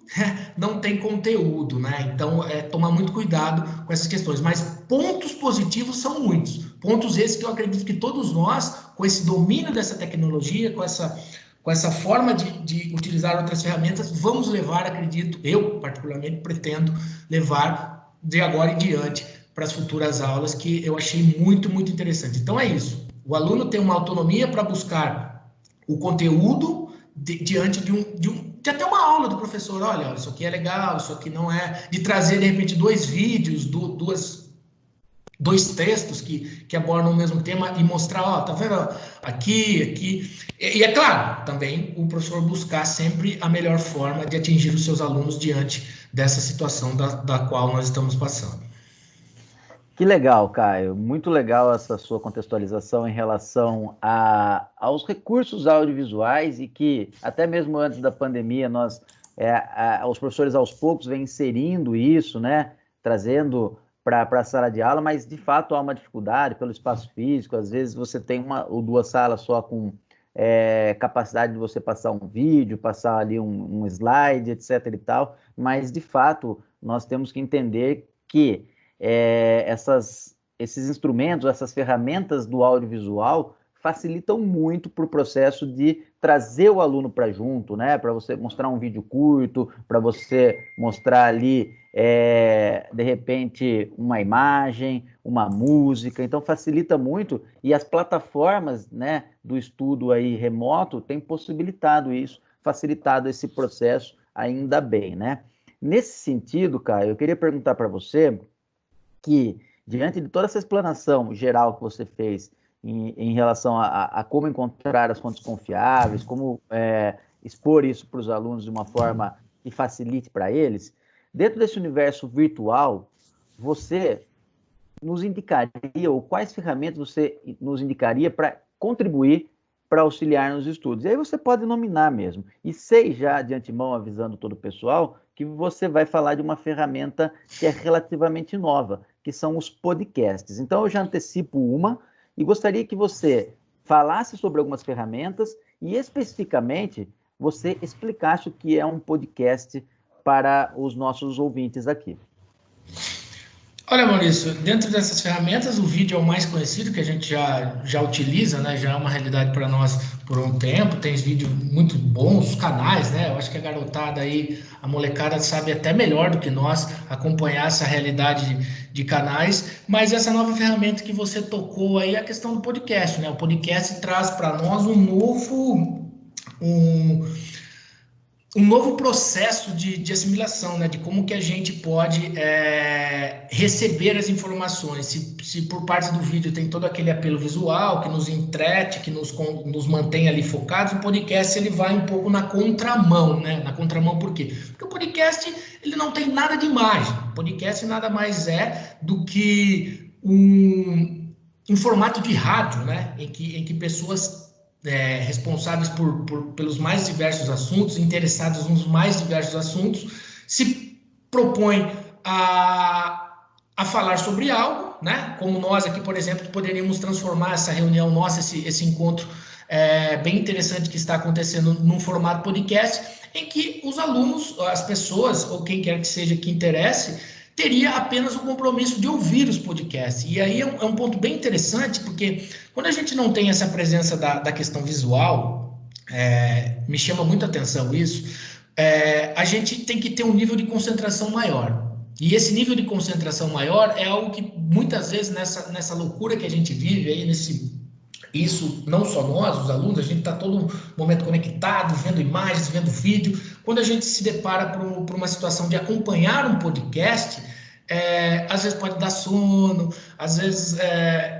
não tem conteúdo, né? Então, tomar muito cuidado com essas questões. Mas pontos positivos são muitos. Pontos esses que eu acredito que todos nós, com esse domínio dessa tecnologia, com essa forma de utilizar outras ferramentas, vamos levar, acredito, eu particularmente pretendo levar de agora em diante para as futuras aulas, que eu achei muito, muito interessante. Então é isso, o aluno tem uma autonomia para buscar o conteúdo diante de até uma aula do professor. Olha, isso aqui é legal, isso aqui não é, de trazer de repente 2 vídeos, 2 textos que abordam o mesmo tema e mostrar, tá vendo? Aqui. E é claro, também o professor buscar sempre a melhor forma de atingir os seus alunos diante dessa situação da qual nós estamos passando. Que legal, Caio. Muito legal essa sua contextualização em relação aos recursos audiovisuais, e que até mesmo antes da pandemia nós os professores aos poucos vêm inserindo isso, né? Trazendo para a sala de aula, mas de fato há uma dificuldade pelo espaço físico. Às vezes você tem uma ou duas salas só com capacidade de você passar um vídeo, passar ali um slide, etc. e tal, mas de fato nós temos que entender que esses instrumentos, essas ferramentas do audiovisual facilitam muito para o processo de trazer o aluno para junto, né? Para você mostrar um vídeo curto, para você mostrar ali, de repente, uma imagem, uma música. Então, facilita muito. E as plataformas, né, do estudo aí remoto têm possibilitado isso, facilitado esse processo, ainda bem, né? Nesse sentido, Caio, eu queria perguntar para você que, diante de toda essa explanação geral que você fez em relação a como encontrar as fontes confiáveis, como expor isso para os alunos de uma forma que facilite para eles, dentro desse universo virtual, você nos indicaria, ou quais ferramentas você nos indicaria para contribuir para auxiliar nos estudos? E aí você pode nominar mesmo. E sei já de antemão, avisando todo o pessoal, que você vai falar de uma ferramenta que é relativamente nova, que são os podcasts. Então eu já antecipo uma e gostaria que você falasse sobre algumas ferramentas e especificamente você explicasse o que é um podcast para os nossos ouvintes aqui. Olha, Maurício, dentro dessas ferramentas, o vídeo é o mais conhecido, que a gente já utiliza, né? Já é uma realidade para nós por um tempo. Tem vídeos muito bons, canais, né? Eu acho que a garotada aí, a molecada sabe até melhor do que nós acompanhar essa realidade de canais. Mas essa nova ferramenta que você tocou aí é a questão do podcast, né? O podcast traz para nós um novo processo de assimilação, né? De como que a gente pode receber as informações. Se por parte do vídeo tem todo aquele apelo visual, que nos entrete, que nos mantém ali focados, o podcast ele vai um pouco na contramão, né? Na contramão por quê? Porque o podcast ele não tem nada de imagem. O podcast nada mais é do que um formato de rádio, né? Em que pessoas responsáveis pelos mais diversos assuntos, interessados nos mais diversos assuntos, se propõe a falar sobre algo, né? Como nós aqui, por exemplo, poderíamos transformar essa reunião nossa, esse encontro bem interessante que está acontecendo num formato podcast, em que os alunos, as pessoas, ou quem quer que seja que interesse, teria apenas o compromisso de ouvir os podcasts. E aí é um ponto bem interessante, porque quando a gente não tem essa presença da questão visual, me chama muito a atenção isso, a gente tem que ter um nível de concentração maior. E esse nível de concentração maior é algo que muitas vezes nessa loucura que a gente vive aí, isso não só nós, os alunos, a gente está todo momento conectado, vendo imagens, vendo vídeo. Quando a gente se depara por uma situação de acompanhar um podcast, às vezes pode dar sono, às vezes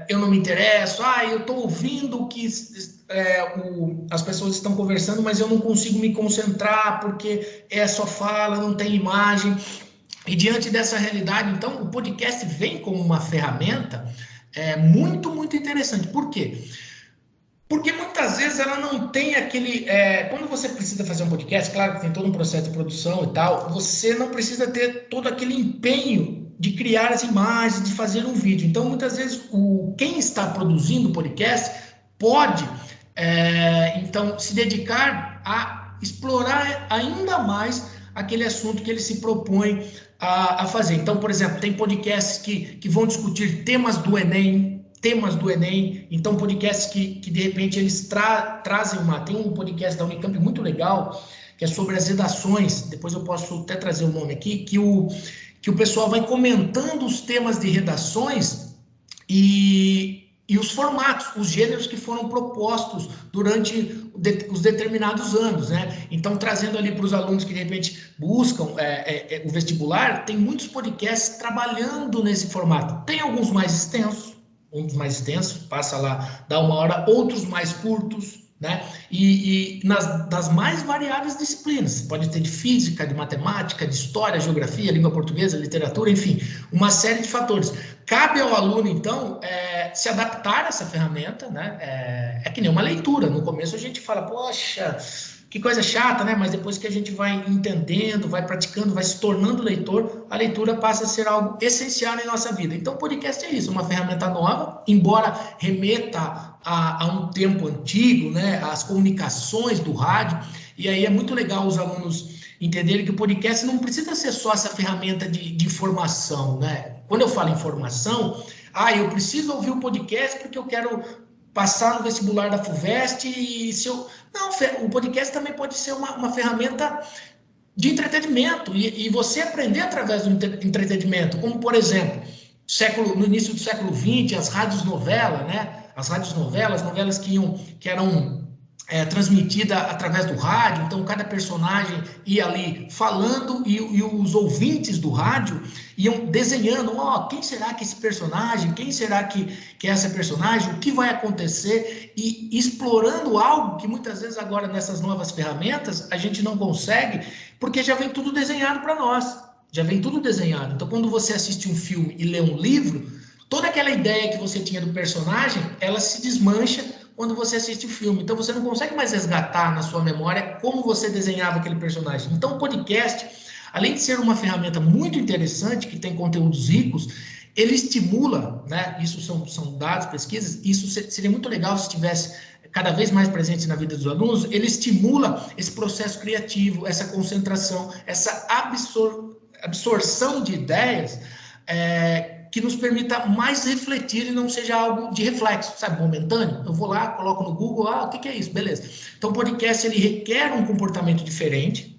eu não me interesso, eu estou ouvindo o que as pessoas estão conversando, mas eu não consigo me concentrar porque só fala, não tem imagem. E diante dessa realidade, então, o podcast vem como uma ferramenta muito, muito interessante. Por quê? Porque muitas vezes ela não tem aquele... quando você precisa fazer um podcast, claro que tem todo um processo de produção e tal, você não precisa ter todo aquele empenho de criar as imagens, de fazer um vídeo. Então, muitas vezes, quem está produzindo o podcast pode, então, se dedicar a explorar ainda mais aquele assunto que ele se propõe a fazer. Então, por exemplo, tem podcasts que vão discutir temas do Enem, então podcasts que de repente eles trazem tem um podcast da Unicamp muito legal, que é sobre as redações, depois eu posso até trazer o nome aqui, que o pessoal vai comentando os temas de redações e os formatos, os gêneros que foram propostos durante os determinados anos, né? Então, trazendo ali para os alunos que, de repente, buscam o vestibular, tem muitos podcasts trabalhando nesse formato. Tem alguns mais extensos, passa lá, dá 1 hora, outros mais curtos, né? E das mais variadas disciplinas, pode ter de física, de matemática, de história, geografia, língua portuguesa, literatura, enfim, uma série de fatores. Cabe ao aluno, então, se adaptar a essa ferramenta, né? É que nem uma leitura. No começo a gente fala, poxa, Que coisa chata, né? Mas depois que a gente vai entendendo, vai praticando, vai se tornando leitor, a leitura passa a ser algo essencial em nossa vida. Então, o podcast é isso, uma ferramenta nova, embora remeta a um tempo antigo, né? As comunicações do rádio. E aí é muito legal os alunos entenderem que o podcast não precisa ser só essa ferramenta de informação, né? Quando eu falo informação, eu preciso ouvir o podcast porque eu quero passar no vestibular da FUVEST e se eu... Não, o podcast também pode ser uma ferramenta de entretenimento e você aprender através do entretenimento, como, por exemplo, no início do século XX, as rádios novela, né? As rádios novelas que eram transmitida através do rádio, então cada personagem ia ali falando e os ouvintes do rádio iam desenhando, quem será que esse personagem, quem será que é essa personagem, o que vai acontecer, e explorando algo que muitas vezes agora nessas novas ferramentas a gente não consegue, porque já vem tudo desenhado para nós, já vem tudo desenhado. Então quando você assiste um filme e lê um livro, toda aquela ideia que você tinha do personagem, ela se desmancha quando você assiste o filme. Então, você não consegue mais resgatar na sua memória como você desenhava aquele personagem. Então, o podcast, além de ser uma ferramenta muito interessante, que tem conteúdos ricos, ele estimula, né? Isso são dados, pesquisas, isso seria muito legal se estivesse cada vez mais presente na vida dos alunos, ele estimula esse processo criativo, essa concentração, essa absorção de ideias, que nos permita mais refletir e não seja algo de reflexo, sabe, momentâneo. Eu vou lá, coloco no Google, o que é isso? Beleza. Então, o podcast, ele requer um comportamento diferente,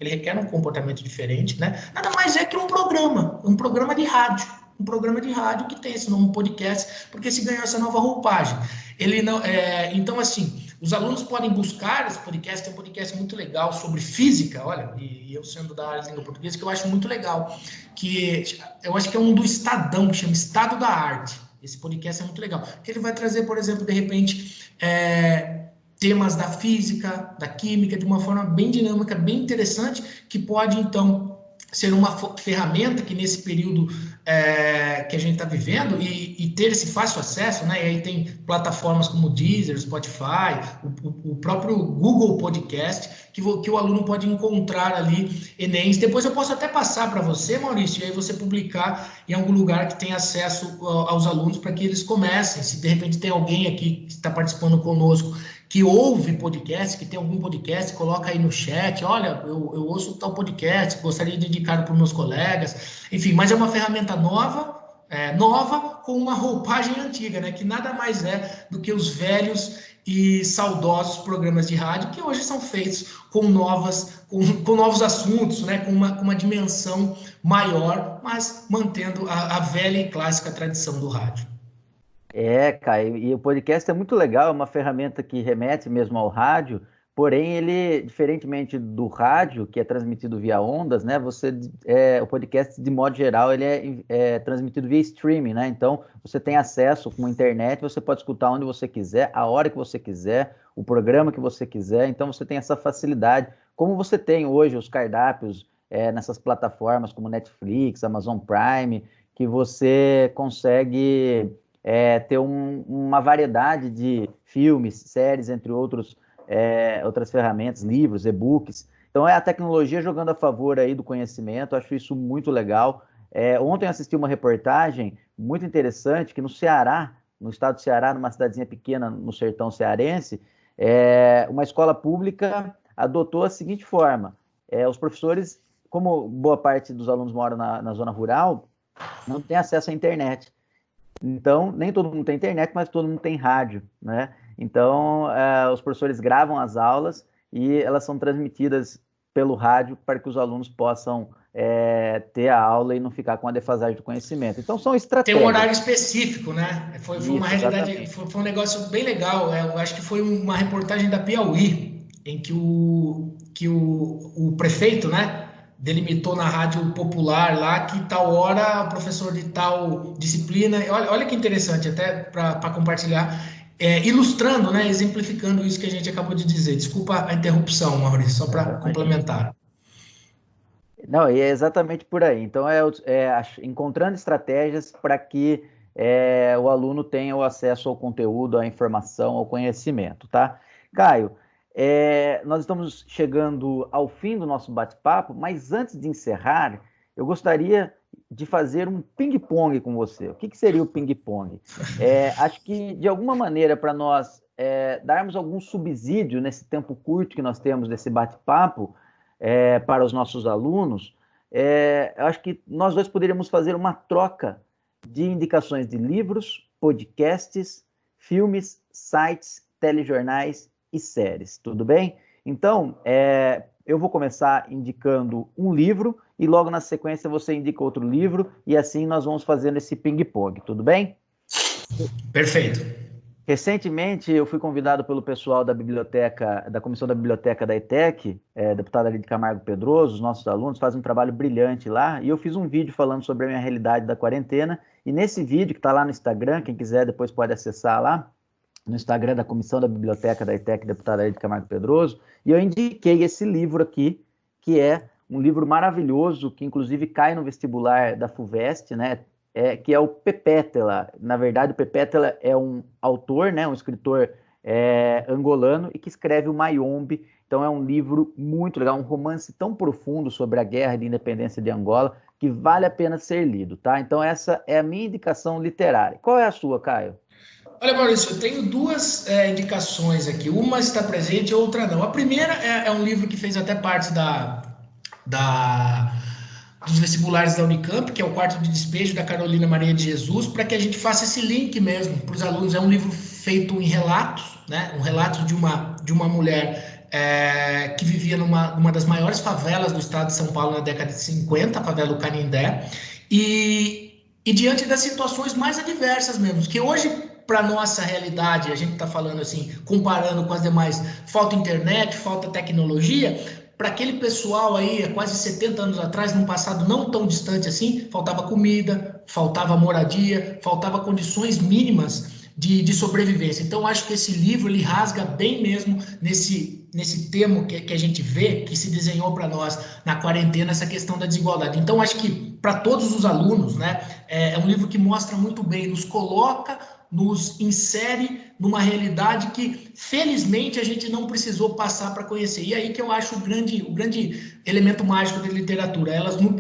né? Nada mais é que um programa de rádio. Um programa de rádio que tem esse nome podcast, porque se ganhou essa nova roupagem. Ele não, então, assim, os alunos podem buscar esse podcast, tem um podcast muito legal sobre física, olha, e eu sendo da área de língua portuguesa, que eu acho muito legal, que eu acho que é um do Estadão, que chama Estado da Arte. Esse podcast é muito legal, que ele vai trazer, por exemplo, de repente, temas da física, da química, de uma forma bem dinâmica, bem interessante, que pode, então, ser uma ferramenta que nesse período que a gente está vivendo e ter esse fácil acesso, né? E aí tem plataformas como Deezer, Spotify, o próprio Google Podcast, que o aluno pode encontrar ali Enems. Depois eu posso até passar para você, Maurício, e aí você publicar em algum lugar que tenha acesso aos alunos para que eles comecem. Se de repente tem alguém aqui que está participando conosco que ouve podcast, que tem algum podcast, coloca aí no chat, olha, eu ouço tal podcast, gostaria de indicar para os meus colegas, enfim, mas é uma ferramenta nova com uma roupagem antiga, né, que nada mais é do que os velhos e saudosos programas de rádio que hoje são feitos com novos assuntos, né, com uma dimensão maior, mas mantendo a velha e clássica tradição do rádio. Caio, e o podcast é muito legal, é uma ferramenta que remete mesmo ao rádio, porém ele, diferentemente do rádio, que é transmitido via ondas, né, o podcast, de modo geral, ele é transmitido via streaming, né, então você tem acesso com a internet, você pode escutar onde você quiser, a hora que você quiser, o programa que você quiser, então você tem essa facilidade, como você tem hoje os cardápios nessas plataformas como Netflix, Amazon Prime, que você consegue ter uma variedade de filmes, séries, entre outras ferramentas, livros, e-books. Então é a tecnologia jogando a favor aí do conhecimento, acho isso muito legal. Ontem eu assisti uma reportagem muito interessante que no Ceará, no estado do Ceará, numa cidadezinha pequena no sertão cearense, uma escola pública adotou a seguinte forma: os professores, como boa parte dos alunos moram na zona rural, não tem acesso à internet. Então, nem todo mundo tem internet, mas todo mundo tem rádio, né? Então, os professores gravam as aulas e elas são transmitidas pelo rádio para que os alunos possam ter a aula e não ficar com a defasagem do conhecimento. Então, são estratégias. Tem um horário específico, né? Foi uma realidade, foi um negócio bem legal. Eu acho que foi uma reportagem da Piauí, em que o prefeito, né? Delimitou na rádio popular lá que tal hora o professor de tal disciplina. Olha que interessante, até para compartilhar, ilustrando, né, exemplificando isso que a gente acabou de dizer. Desculpa a interrupção, Maurício, só para complementar. Não, e é exatamente por aí. Então, encontrando estratégias para que o aluno tenha o acesso ao conteúdo, à informação, ao conhecimento, tá? Caio, Nós estamos chegando ao fim do nosso bate-papo, mas antes de encerrar, eu gostaria de fazer um ping-pong com você. O que seria o ping-pong? Acho que, de alguma maneira, para nós darmos algum subsídio nesse tempo curto que nós temos desse bate-papo para os nossos alunos, eu acho que nós dois poderíamos fazer uma troca de indicações de livros, podcasts, filmes, sites, telejornais e séries, tudo bem? Então, eu vou começar indicando um livro e logo na sequência você indica outro livro e assim nós vamos fazendo esse ping-pong, tudo bem? Perfeito. Recentemente eu fui convidado pelo pessoal da biblioteca, da comissão da biblioteca da ETEC, deputada Lide Camargo Pedroso, os nossos alunos fazem um trabalho brilhante lá, e eu fiz um vídeo falando sobre a minha realidade da quarentena, e nesse vídeo que está lá no Instagram, quem quiser depois pode acessar lá, no Instagram da comissão da biblioteca da ETEC, deputada Lide Camargo Pedroso, e eu indiquei esse livro aqui, que é um livro maravilhoso, que inclusive cai no vestibular da FUVEST, né? Que é o Pepétela. Na verdade, o Pepétela é um autor, né, um escritor angolano, e que escreve o Mayombe. Então é um livro muito legal, um romance tão profundo sobre a guerra de independência de Angola, que vale a pena ser lido, tá? Então essa é a minha indicação literária. Qual é a sua, Caio? Olha, Maurício, eu tenho duas indicações aqui. Uma está presente, a outra não. A primeira é um livro que fez até parte dos vestibulares da Unicamp, que é o Quarto de Despejo, da Carolina Maria de Jesus, para que a gente faça esse link mesmo para os alunos. É um livro feito em relatos, né? Um relato de uma mulher que vivia numa das maiores favelas do estado de São Paulo na década de 50, a favela do Canindé, e diante das situações mais adversas mesmo, que hoje, para nossa realidade, a gente está falando assim, comparando com as demais, falta internet, falta tecnologia. Para aquele pessoal aí, há quase 70 anos atrás, num passado não tão distante assim, faltava comida, faltava moradia, faltava condições mínimas de sobrevivência. Então, acho que esse livro ele rasga bem mesmo nesse termo que a gente vê, que se desenhou para nós na quarentena, essa questão da desigualdade. Então, acho que para todos os alunos, né, é um livro que mostra muito bem, nos coloca, nos insere numa realidade que, felizmente, a gente não precisou passar para conhecer. E aí que eu acho o grande elemento mágico da literatura,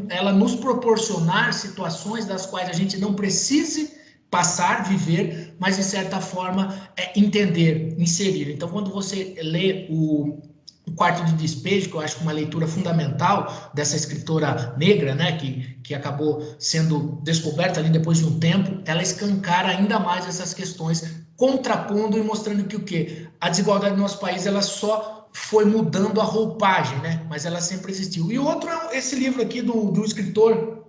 ela nos proporcionar situações das quais a gente não precise passar, viver, mas, de certa forma, entender, inserir. Então, quando você lê o Quarto de Despejo, que eu acho uma leitura fundamental dessa escritora negra, né, que acabou sendo descoberta ali depois de um tempo, ela escancara ainda mais essas questões, contrapondo e mostrando que o quê? A desigualdade do nosso país, ela só foi mudando a roupagem, né, mas ela sempre existiu. E o outro é esse livro aqui do escritor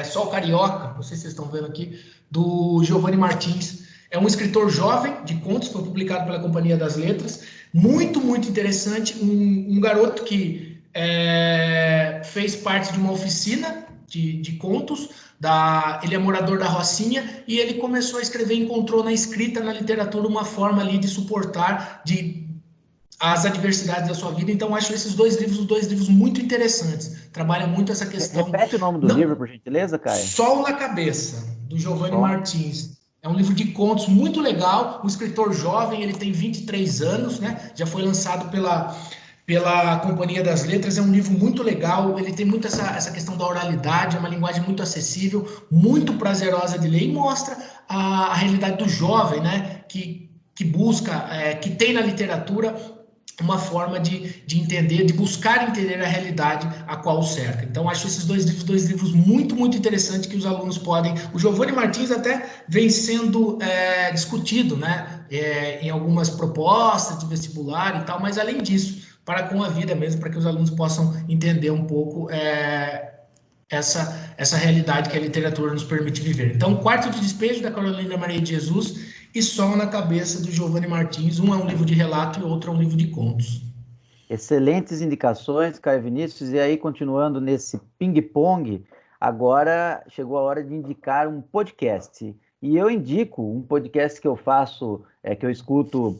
Sol Carioca, não sei se vocês estão vendo aqui, do Giovanni Martins. É um escritor jovem de contos, foi publicado pela Companhia das Letras, muito, muito interessante, um garoto que fez parte de uma oficina de contos, ele é morador da Rocinha, e ele começou a escrever, encontrou na escrita, na literatura, uma forma ali de suportar as adversidades da sua vida. Então, acho esses dois livros muito interessantes, trabalham muito essa questão. Repete o nome do livro, por gentileza, Caio. Sol na Cabeça, do Giovanni Martins. É um livro de contos muito legal, um escritor jovem, ele tem 23 anos, né? Já foi lançado pela Companhia das Letras, é um livro muito legal, ele tem muito essa questão da oralidade, é uma linguagem muito acessível, muito prazerosa de ler, e mostra a realidade do jovem, né? Que busca, que tem na literatura uma forma de entender, de buscar entender a realidade a qual o cerca. Então, acho esses dois livros muito, muito interessantes que os alunos podem... O Giovanni Martins até vem sendo discutido, né, em algumas propostas de vestibular e tal, mas, além disso, para com a vida mesmo, para que os alunos possam entender um pouco essa realidade que a literatura nos permite viver. Então, Quarto de Despejo, da Carolina Maria de Jesus, e Sol na Cabeça, do Giovanni Martins. Um é um livro de relato e outro é um livro de contos. Excelentes indicações, Caio Vinícius. E aí, continuando nesse ping-pong, agora chegou a hora de indicar um podcast. E eu indico um podcast que eu faço, que eu escuto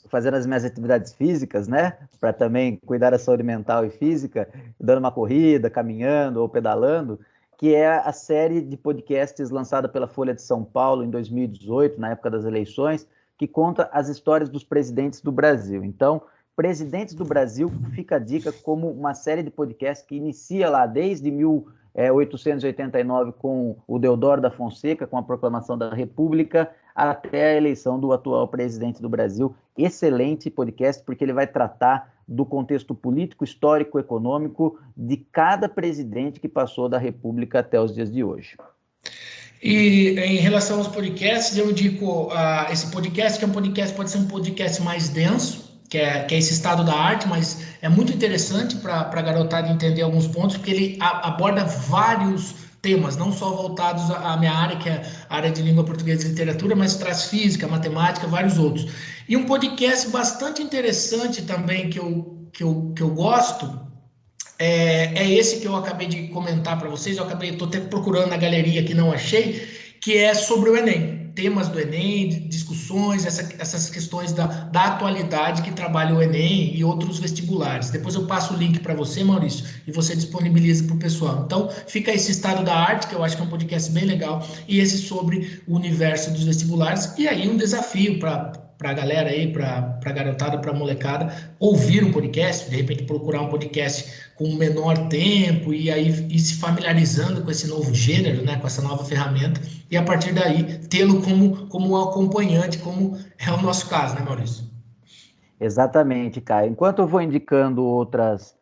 fazendo as minhas atividades físicas, né? Para também cuidar da saúde mental e física, dando uma corrida, caminhando ou pedalando, que é a série de podcasts lançada pela Folha de São Paulo em 2018, na época das eleições, que conta as histórias dos presidentes do Brasil. Então, Presidentes do Brasil fica a dica como uma série de podcasts que inicia lá desde 1889 com o Deodoro da Fonseca, com a proclamação da República, até a eleição do atual presidente do Brasil. Excelente podcast, porque ele vai tratar do contexto político, histórico, econômico de cada presidente que passou da República até os dias de hoje. E em relação aos podcasts, eu indico esse podcast, que é um podcast, pode ser um podcast mais denso, que é esse estado da arte, mas é muito interessante para a garotada entender alguns pontos, porque ele aborda vários temas, não só voltados à minha área, que é a área de língua portuguesa e literatura, mas traz física, matemática, vários outros. E um podcast bastante interessante também que eu gosto, é esse que eu acabei de comentar para vocês. Estou até procurando na galeria que não achei, que é sobre o Enem. Temas do Enem, discussões, essas questões da atualidade que trabalha o Enem e outros vestibulares. Depois eu passo o link para você, Maurício, e você disponibiliza para o pessoal. Então, fica esse Estado da Arte, que eu acho que é um podcast bem legal, e esse sobre o universo dos vestibulares. E aí um desafio para a galera aí, para a garotada, para a molecada, ouvir um podcast, de repente procurar um podcast com menor tempo e aí ir se familiarizando com esse novo gênero, né, com essa nova ferramenta, e a partir daí tê-lo como um acompanhante, como é o nosso caso, né, Maurício? Exatamente, Caio. Enquanto eu vou indicando outras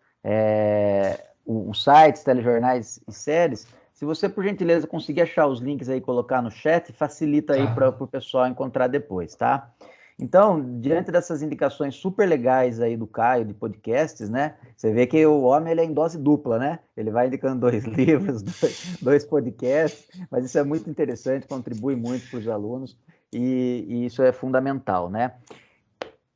os sites, telejornais e séries, se você, por gentileza, conseguir achar os links aí e colocar no chat, facilita aí para o pessoal encontrar depois, tá? Então, diante dessas indicações super legais aí do Caio, de podcasts, né? Você vê que o homem ele é em dose dupla, né? Ele vai indicando 2 livros, dois podcasts, mas isso é muito interessante, contribui muito para os alunos e isso é fundamental, né?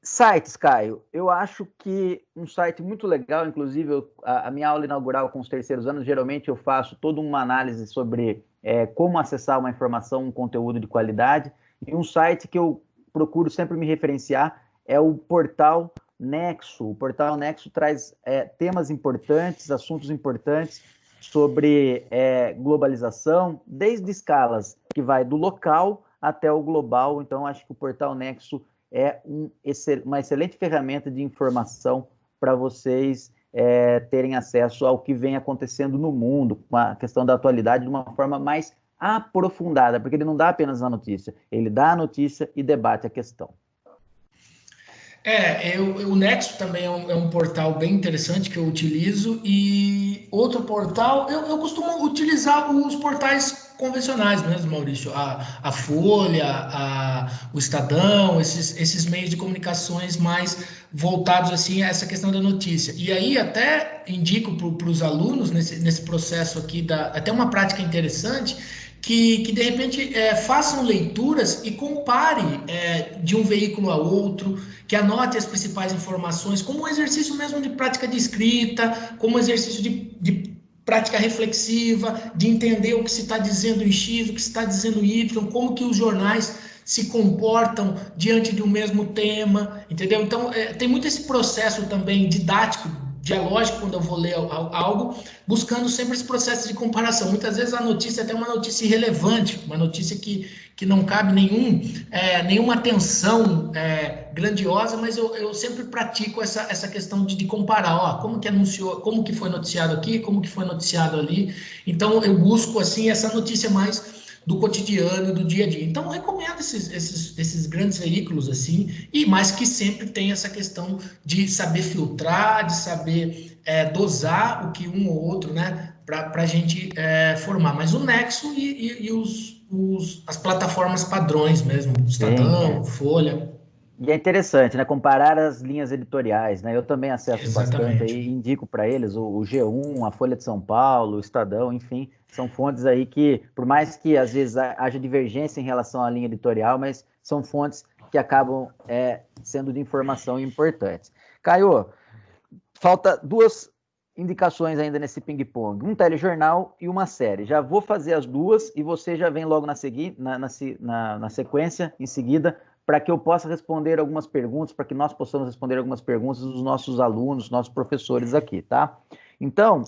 Sites, Caio, eu acho que um site muito legal, inclusive a minha aula inaugural com os terceiros anos, geralmente eu faço toda uma análise sobre como acessar uma informação, um conteúdo de qualidade, e um site que eu procuro sempre me referenciar é o Portal Nexo. O Portal Nexo traz temas importantes, assuntos importantes sobre globalização, desde escalas que vai do local até o global. Então, acho que o Portal Nexo é uma excelente ferramenta de informação para vocês terem acesso ao que vem acontecendo no mundo, com a questão da atualidade de uma forma mais aprofundada, porque ele não dá apenas a notícia, ele dá a notícia e debate a questão. O Nexo também é um portal bem interessante que eu utilizo, e outro portal, eu costumo utilizar os portais convencionais mesmo, Maurício, a Folha, o Estadão, esses meios de comunicações mais voltados assim a essa questão da notícia. E aí até indico para os alunos nesse processo aqui, até uma prática interessante, que de repente façam leituras e compare de um veículo a outro, que anote as principais informações, como um exercício mesmo de prática de escrita, como um exercício de prática reflexiva, de entender o que se está dizendo em X, o que se está dizendo em Y, como que os jornais se comportam diante de um mesmo tema, entendeu? Então, tem muito esse processo também didático, dialógico, quando eu vou ler algo, buscando sempre esse processo de comparação. Muitas vezes a notícia é até uma notícia irrelevante, uma notícia que não cabe nenhuma atenção grandiosa, mas eu sempre pratico essa questão de comparar, como que anunciou, como que foi noticiado aqui, como que foi noticiado ali. Então eu busco assim essa notícia mais do cotidiano, do dia a dia. Então, eu recomendo esses grandes veículos, assim, e mais que sempre tem essa questão de saber filtrar, de saber dosar o que um ou outro, né, para a gente formar. Mas o Nexo e as plataformas padrões mesmo, Estadão, Folha. E é interessante, né? Comparar as linhas editoriais, né? Eu também acesso Exatamente. bastante aí, indico para eles o G1, a Folha de São Paulo, o Estadão, enfim, são fontes aí que, por mais que às vezes haja divergência em relação à linha editorial, mas são fontes que acabam sendo de informação importantes. Caio, falta 2 indicações ainda nesse ping-pong, um telejornal e uma série. Já vou fazer as 2 e você já vem logo na sequência, em seguida, para que eu possa responder algumas perguntas, para que nós possamos responder algumas perguntas dos nossos alunos, nossos professores aqui, tá? Então,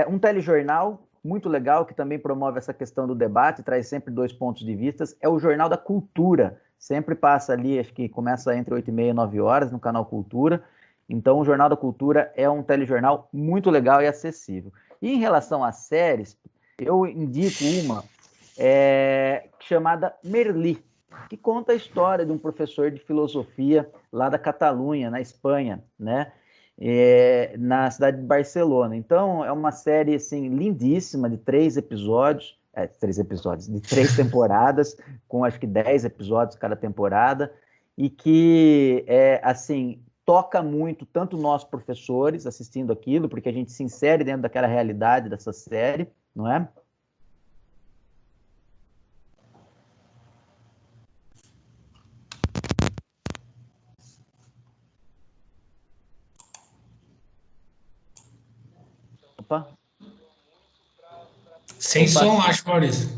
um telejornal muito legal, que também promove essa questão do debate, traz sempre 2 pontos de vista, é o Jornal da Cultura. Sempre passa ali, acho que começa entre 8h30 e 9 horas no canal Cultura. Então, o Jornal da Cultura é um telejornal muito legal e acessível. E em relação às séries, eu indico uma chamada Merli, que conta a história de um professor de filosofia lá da Catalunha, na Espanha, né? Na cidade de Barcelona. Então, é uma série assim, lindíssima, de 3 episódios, de 3 temporadas, com acho que 10 episódios cada temporada, e que, assim, toca muito, tanto nós professores assistindo aquilo, porque a gente se insere dentro daquela realidade dessa série, não é? Opa. Sem som, acho, Maurício.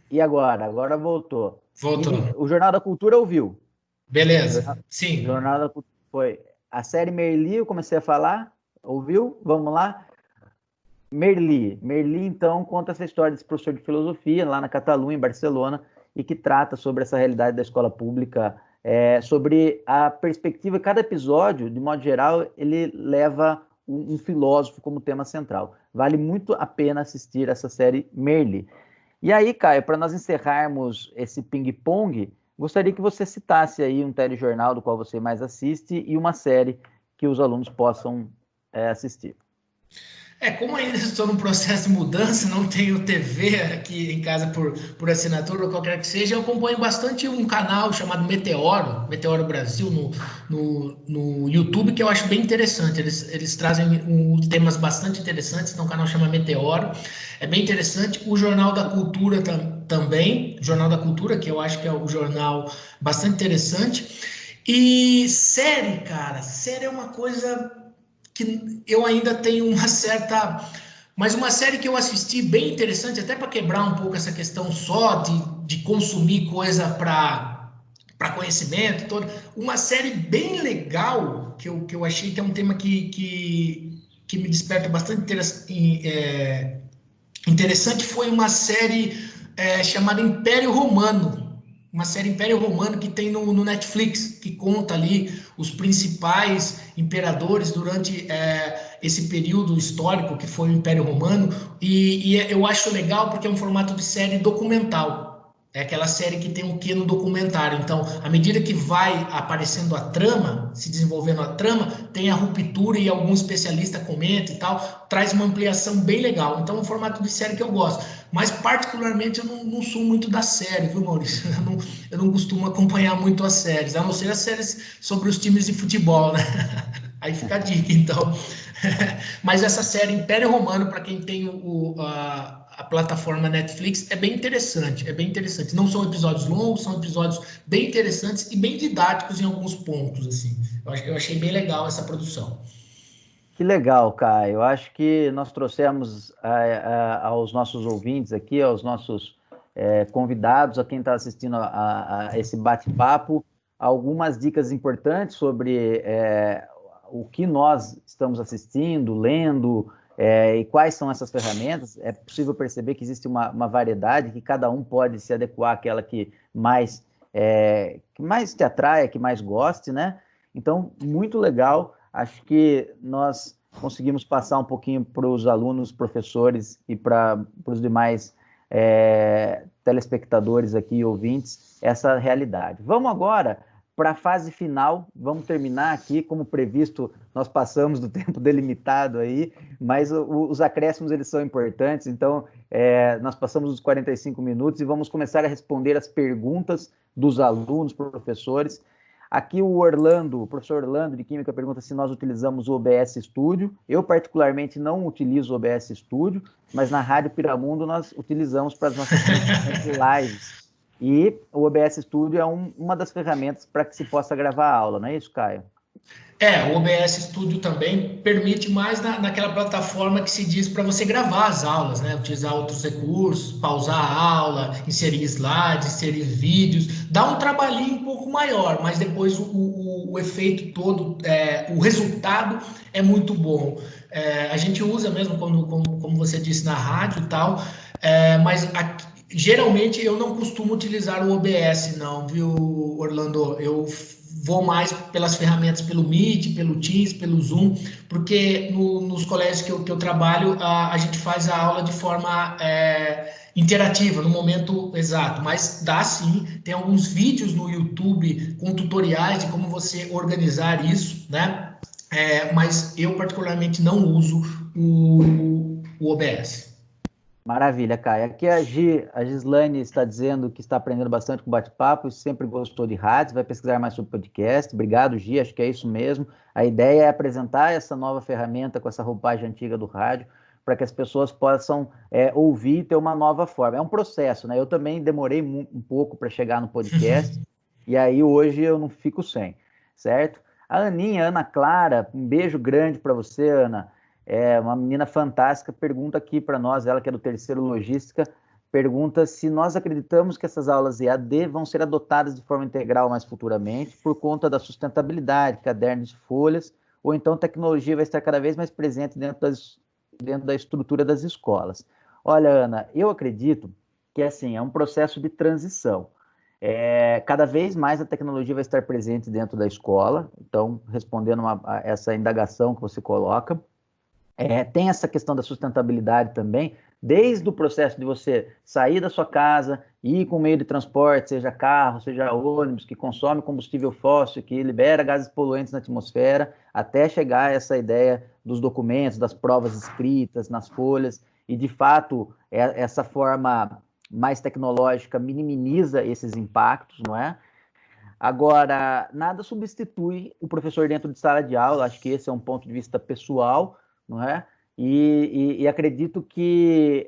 E agora? Agora voltou. Voltou. O Jornal da Cultura ouviu? Beleza, sim. Jornal da Cultura foi a série Merli, eu comecei a falar, ouviu? Vamos lá? Merli, então, conta essa história desse professor de filosofia lá na Catalunha, em Barcelona, e que trata sobre essa realidade da escola pública, sobre a perspectiva. Cada episódio, de modo geral, ele leva um filósofo como tema central. Vale muito a pena assistir essa série Merli. E aí, Caio, para nós encerrarmos esse ping-pong, gostaria que você citasse aí um telejornal do qual você mais assiste e uma série que os alunos possam assistir. Como ainda estou num processo de mudança, não tenho TV aqui em casa por assinatura ou qualquer que seja, eu acompanho bastante um canal chamado Meteoro Brasil, no YouTube, que eu acho bem interessante. Eles trazem temas bastante interessantes, então o canal chama Meteoro, é bem interessante. O Jornal da Cultura também, Jornal da Cultura, que eu acho que é um jornal bastante interessante. E série, cara, série é uma coisa que eu ainda tenho uma certa... Mas uma série que eu assisti bem interessante, até para quebrar um pouco essa questão só de consumir coisa para conhecimento, todo. Uma série bem legal, que eu achei que é um tema que me desperta bastante interessante, foi uma série chamada Império Romano. Uma série Império Romano que tem no Netflix, que conta ali os principais imperadores durante esse período histórico que foi o Império Romano, e eu acho legal porque é um formato de série documental. É aquela série que tem um quê no documentário. Então, à medida que vai aparecendo a trama, se desenvolvendo a trama, tem a ruptura e algum especialista comenta e tal, traz uma ampliação bem legal. Então, é um formato de série que eu gosto. Mas, particularmente, eu não sou muito da série, viu, Maurício? Eu não costumo acompanhar muito as séries, a não ser as séries sobre os times de futebol, né? Aí fica a dica, então. Mas essa série Império Romano, para quem tem a plataforma Netflix, é bem interessante, é bem interessante. Não são episódios longos, são episódios bem interessantes e bem didáticos em alguns pontos, assim. Eu achei bem legal essa produção. Que legal, Caio. Eu acho que nós trouxemos aos nossos ouvintes aqui, aos nossos convidados, a quem está assistindo a esse bate-papo, algumas dicas importantes sobre o que nós estamos assistindo, lendo, e quais são essas ferramentas. É possível perceber que existe uma variedade, que cada um pode se adequar àquela que mais te atraia, que mais goste, né? Então, muito legal. Acho que nós conseguimos passar um pouquinho para os alunos, professores e para os demais telespectadores aqui, ouvintes, essa realidade. Vamos agora para a fase final, vamos terminar aqui, como previsto, nós passamos do tempo delimitado aí, mas os acréscimos eles são importantes, então nós passamos os 45 minutos e vamos começar a responder as perguntas dos alunos, professores. Aqui o professor Orlando de Química pergunta se nós utilizamos o OBS Studio. Eu particularmente não utilizo o OBS Studio, mas na Rádio Piramundo nós utilizamos para as nossas lives. E o OBS Studio é uma das ferramentas para que se possa gravar a aula, não é isso, Caio? O OBS Studio também permite mais naquela plataforma que se diz para você gravar as aulas, né? Utilizar outros recursos, pausar a aula, inserir slides, inserir vídeos. Dá um trabalhinho um pouco maior, mas depois o efeito todo, o resultado é muito bom. A gente usa mesmo, como você disse, na rádio e tal, mas aqui, geralmente eu não costumo utilizar o OBS, não, viu, Orlando? Eu vou mais pelas ferramentas, pelo Meet, pelo Teams, pelo Zoom, porque nos colégios que eu trabalho, a gente faz a aula de forma interativa, no momento exato, mas dá sim, tem alguns vídeos no YouTube com tutoriais de como você organizar isso, né? Mas eu particularmente não uso o OBS. Maravilha, Caio. Aqui a Gislaine está dizendo que está aprendendo bastante com bate-papo e sempre gostou de rádio, vai pesquisar mais sobre podcast. Obrigado, Gi, acho que é isso mesmo. A ideia é apresentar essa nova ferramenta com essa roupagem antiga do rádio, para que as pessoas possam ouvir e ter uma nova forma. É um processo, né? Eu também demorei um pouco para chegar no podcast, e aí hoje eu não fico sem, certo? A Aninha, Ana Clara, um beijo grande para você, Ana. Uma menina fantástica, pergunta aqui para nós, ela que é do terceiro Logística, pergunta se nós acreditamos que essas aulas EAD vão ser adotadas de forma integral mais futuramente, por conta da sustentabilidade, cadernos de folhas, ou então a tecnologia vai estar cada vez mais presente dentro da estrutura das escolas. Olha, Ana, eu acredito que assim, é um processo de transição. Cada vez mais a tecnologia vai estar presente dentro da escola, então, respondendo a essa indagação que você coloca, tem essa questão da sustentabilidade também, desde o processo de você sair da sua casa, ir com meio de transporte, seja carro, seja ônibus, que consome combustível fóssil, que libera gases poluentes na atmosfera, até chegar a essa ideia dos documentos, das provas escritas nas folhas, e de fato, essa forma mais tecnológica minimiza esses impactos, não é? Agora, nada substitui o professor dentro de sala de aula, acho que esse é um ponto de vista pessoal, não é? E acredito que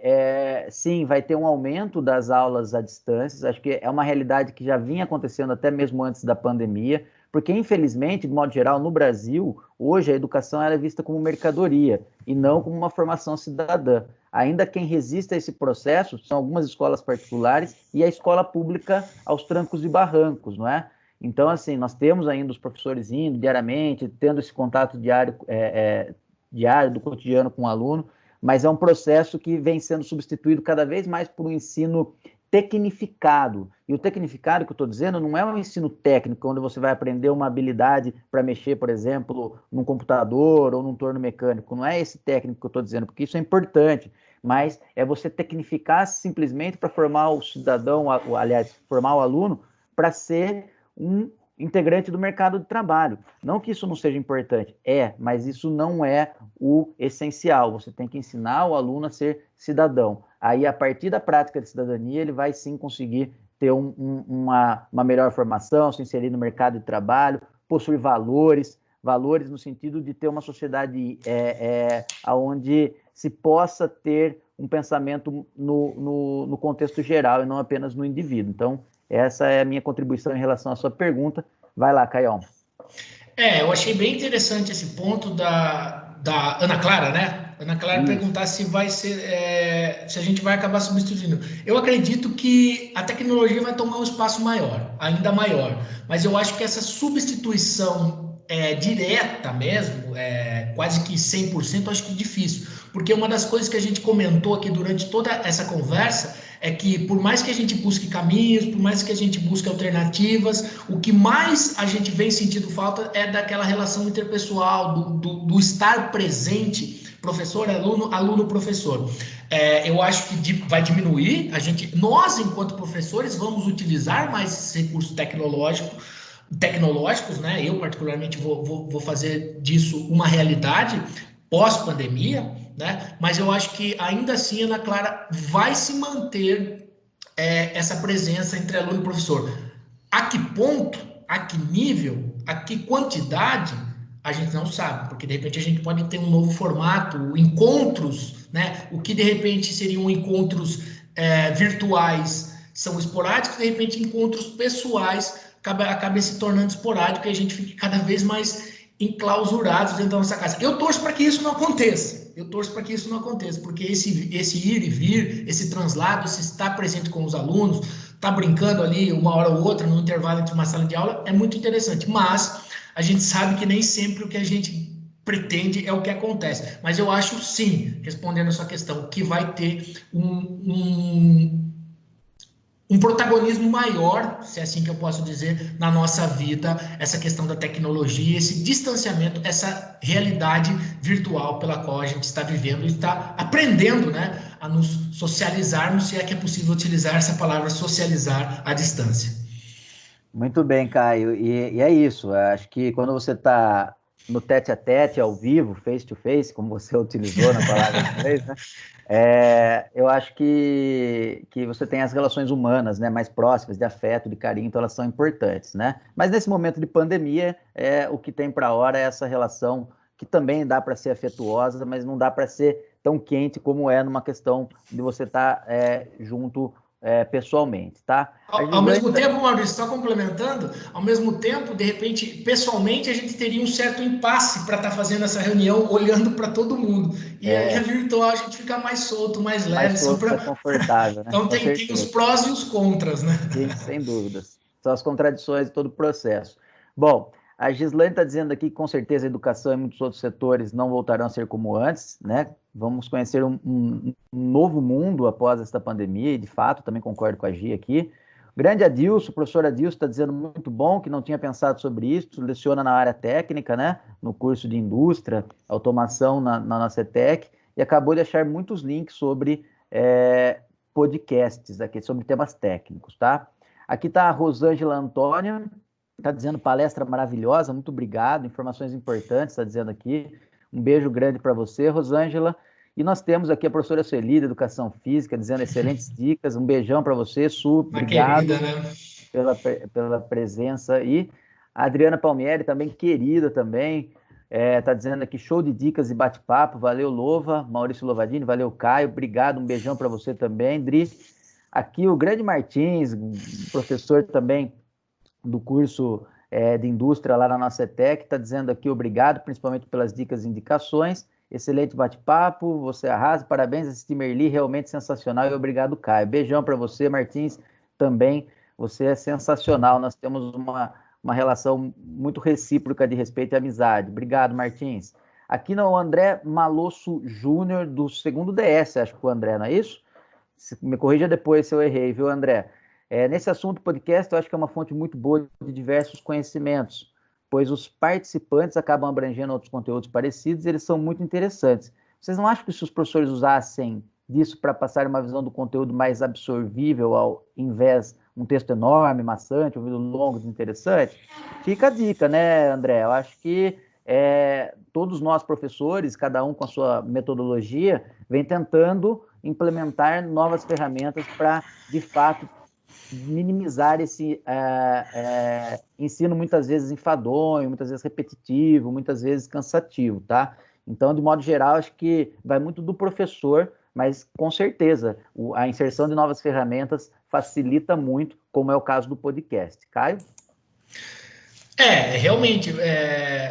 sim, vai ter um aumento das aulas à distância, acho que é uma realidade que já vinha acontecendo até mesmo antes da pandemia, porque infelizmente, de modo geral, no Brasil, hoje a educação ela é vista como mercadoria e não como uma formação cidadã. Ainda quem resiste a esse processo são algumas escolas particulares e a escola pública aos trancos e barrancos, não é? Então, assim, nós temos ainda os professores indo diariamente, tendo esse contato diário, diário do cotidiano com o aluno, mas é um processo que vem sendo substituído cada vez mais por um ensino tecnificado. E o tecnificado que eu estou dizendo não é um ensino técnico, onde você vai aprender uma habilidade para mexer, por exemplo, num computador ou num torno mecânico. Não é esse técnico que eu estou dizendo, porque isso é importante, mas é você tecnificar simplesmente para formar o cidadão, aliás, formar o aluno para ser um integrante do mercado de trabalho. Não que isso não seja importante, mas isso não é o essencial. Você tem que ensinar o aluno a ser cidadão. Aí, a partir da prática de cidadania, ele vai sim conseguir ter uma melhor formação, se inserir no mercado de trabalho, possuir valores no sentido de ter uma sociedade onde se possa ter um pensamento no contexto geral e não apenas no indivíduo. Então, essa é a minha contribuição em relação à sua pergunta. Vai lá, Caião. Eu achei bem interessante esse ponto da Ana Clara, né? Ana Clara perguntar se vai ser, se a gente vai acabar substituindo. Eu acredito que a tecnologia vai tomar um espaço maior, ainda maior. Mas eu acho que essa substituição direta mesmo, quase que 100%, eu acho que é difícil. Porque uma das coisas que a gente comentou aqui durante toda essa conversa é que por mais que a gente busque caminhos, por mais que a gente busque alternativas, o que mais a gente vem sentindo falta é daquela relação interpessoal, do estar presente, professor, aluno, aluno, professor. Eu acho que vai diminuir, nós, enquanto professores, vamos utilizar mais recursos tecnológicos, né? Eu, particularmente, vou fazer disso uma realidade pós-pandemia, né? Mas eu acho que ainda assim, Ana Clara, vai se manter essa presença entre aluno e professor. A que ponto, a que nível, a que quantidade, a gente não sabe, porque de repente a gente pode ter um novo formato, encontros, né? O que de repente seriam encontros virtuais são esporádicos, de repente encontros pessoais acabem se tornando esporádicos e a gente fica cada vez mais enclausurados dentro da nossa casa. Eu torço para que isso não aconteça. Porque esse ir e vir, esse translado, esse estar presente com os alunos, estar brincando ali uma hora ou outra no intervalo entre uma sala de aula é muito interessante. Mas a gente sabe que nem sempre o que a gente pretende é o que acontece. Mas eu acho, sim, respondendo a sua questão, que vai ter um protagonismo maior, se é assim que eu posso dizer, na nossa vida, essa questão da tecnologia, esse distanciamento, essa realidade virtual pela qual a gente está vivendo e está aprendendo, né, a nos socializarmos, se é que é possível utilizar essa palavra socializar à distância. Muito bem, Caio. E é isso. Acho que quando você está no tete-a-tete, ao vivo, face-to-face, como você utilizou na palavra em inglês, né? Eu acho que você tem as relações humanas, né, mais próximas, de afeto, de carinho, então elas são importantes, né? Mas nesse momento de pandemia, o que tem para a hora é essa relação que também dá para ser afetuosa, mas não dá para ser tão quente como é numa questão de você estar junto pessoalmente, tá? Ao mesmo tempo, Maurício, só complementando, ao mesmo tempo, de repente, pessoalmente, a gente teria um certo impasse para estar fazendo essa reunião, olhando para todo mundo. E aí a virtual a gente fica mais solto, mais leve. Mais solto, mais confortável, né? Então tem os prós e os contras, né? Sim, sem dúvidas. São as contradições de todo o processo. Bom, a Gislaine está dizendo aqui que com certeza a educação e muitos outros setores não voltarão a ser como antes, né? Vamos conhecer um novo mundo após esta pandemia, e de fato, também concordo com a Gia aqui. Grande Adilson, o professor Adilson está dizendo muito bom, que não tinha pensado sobre isso, leciona na área técnica, né? No curso de indústria, automação na nossa ETEC, e acabou de achar muitos links sobre podcasts aqui, sobre temas técnicos, tá? Aqui está a Rosângela Antônia, está dizendo palestra maravilhosa, muito obrigado, informações importantes, está dizendo aqui. Um beijo grande para você, Rosângela. E nós temos aqui a professora Sueli, de Educação Física, dizendo excelentes dicas. Um beijão para você, Su. Obrigado, querida, né? pela presença aí. A Adriana Palmieri, também querida também, tá dizendo aqui, show de dicas e bate-papo. Valeu, Lova. Maurício Lovadini, valeu, Caio. Obrigado, um beijão para você também, Dri. Aqui o grande Martins, professor também do curso de indústria lá na nossa ETEC, está dizendo aqui obrigado, principalmente pelas dicas e indicações. Excelente bate-papo, você arrasa, parabéns, assistir Merli, realmente sensacional, e obrigado, Caio. Beijão para você, Martins, também, você é sensacional, nós temos uma relação muito recíproca de respeito e amizade. Obrigado, Martins. Aqui no André Malosso Júnior, do segundo DS, acho que o André, não é isso? Me corrija depois se eu errei, viu, André? Nesse assunto, podcast, eu acho que é uma fonte muito boa de diversos conhecimentos, pois os participantes acabam abrangendo outros conteúdos parecidos e eles são muito interessantes. Vocês não acham que se os professores usassem disso para passar uma visão do conteúdo mais absorvível, ao invés de um texto enorme, maçante, um vídeo longo, desinteressante? Fica a dica, né, André? Eu acho que todos nós, professores, cada um com a sua metodologia, vem tentando implementar novas ferramentas para, de fato, minimizar esse ensino muitas vezes enfadonho, muitas vezes repetitivo, muitas vezes cansativo, tá? Então, de modo geral, acho que vai muito do professor, mas com certeza a inserção de novas ferramentas facilita muito, como é o caso do podcast. Caio? Realmente,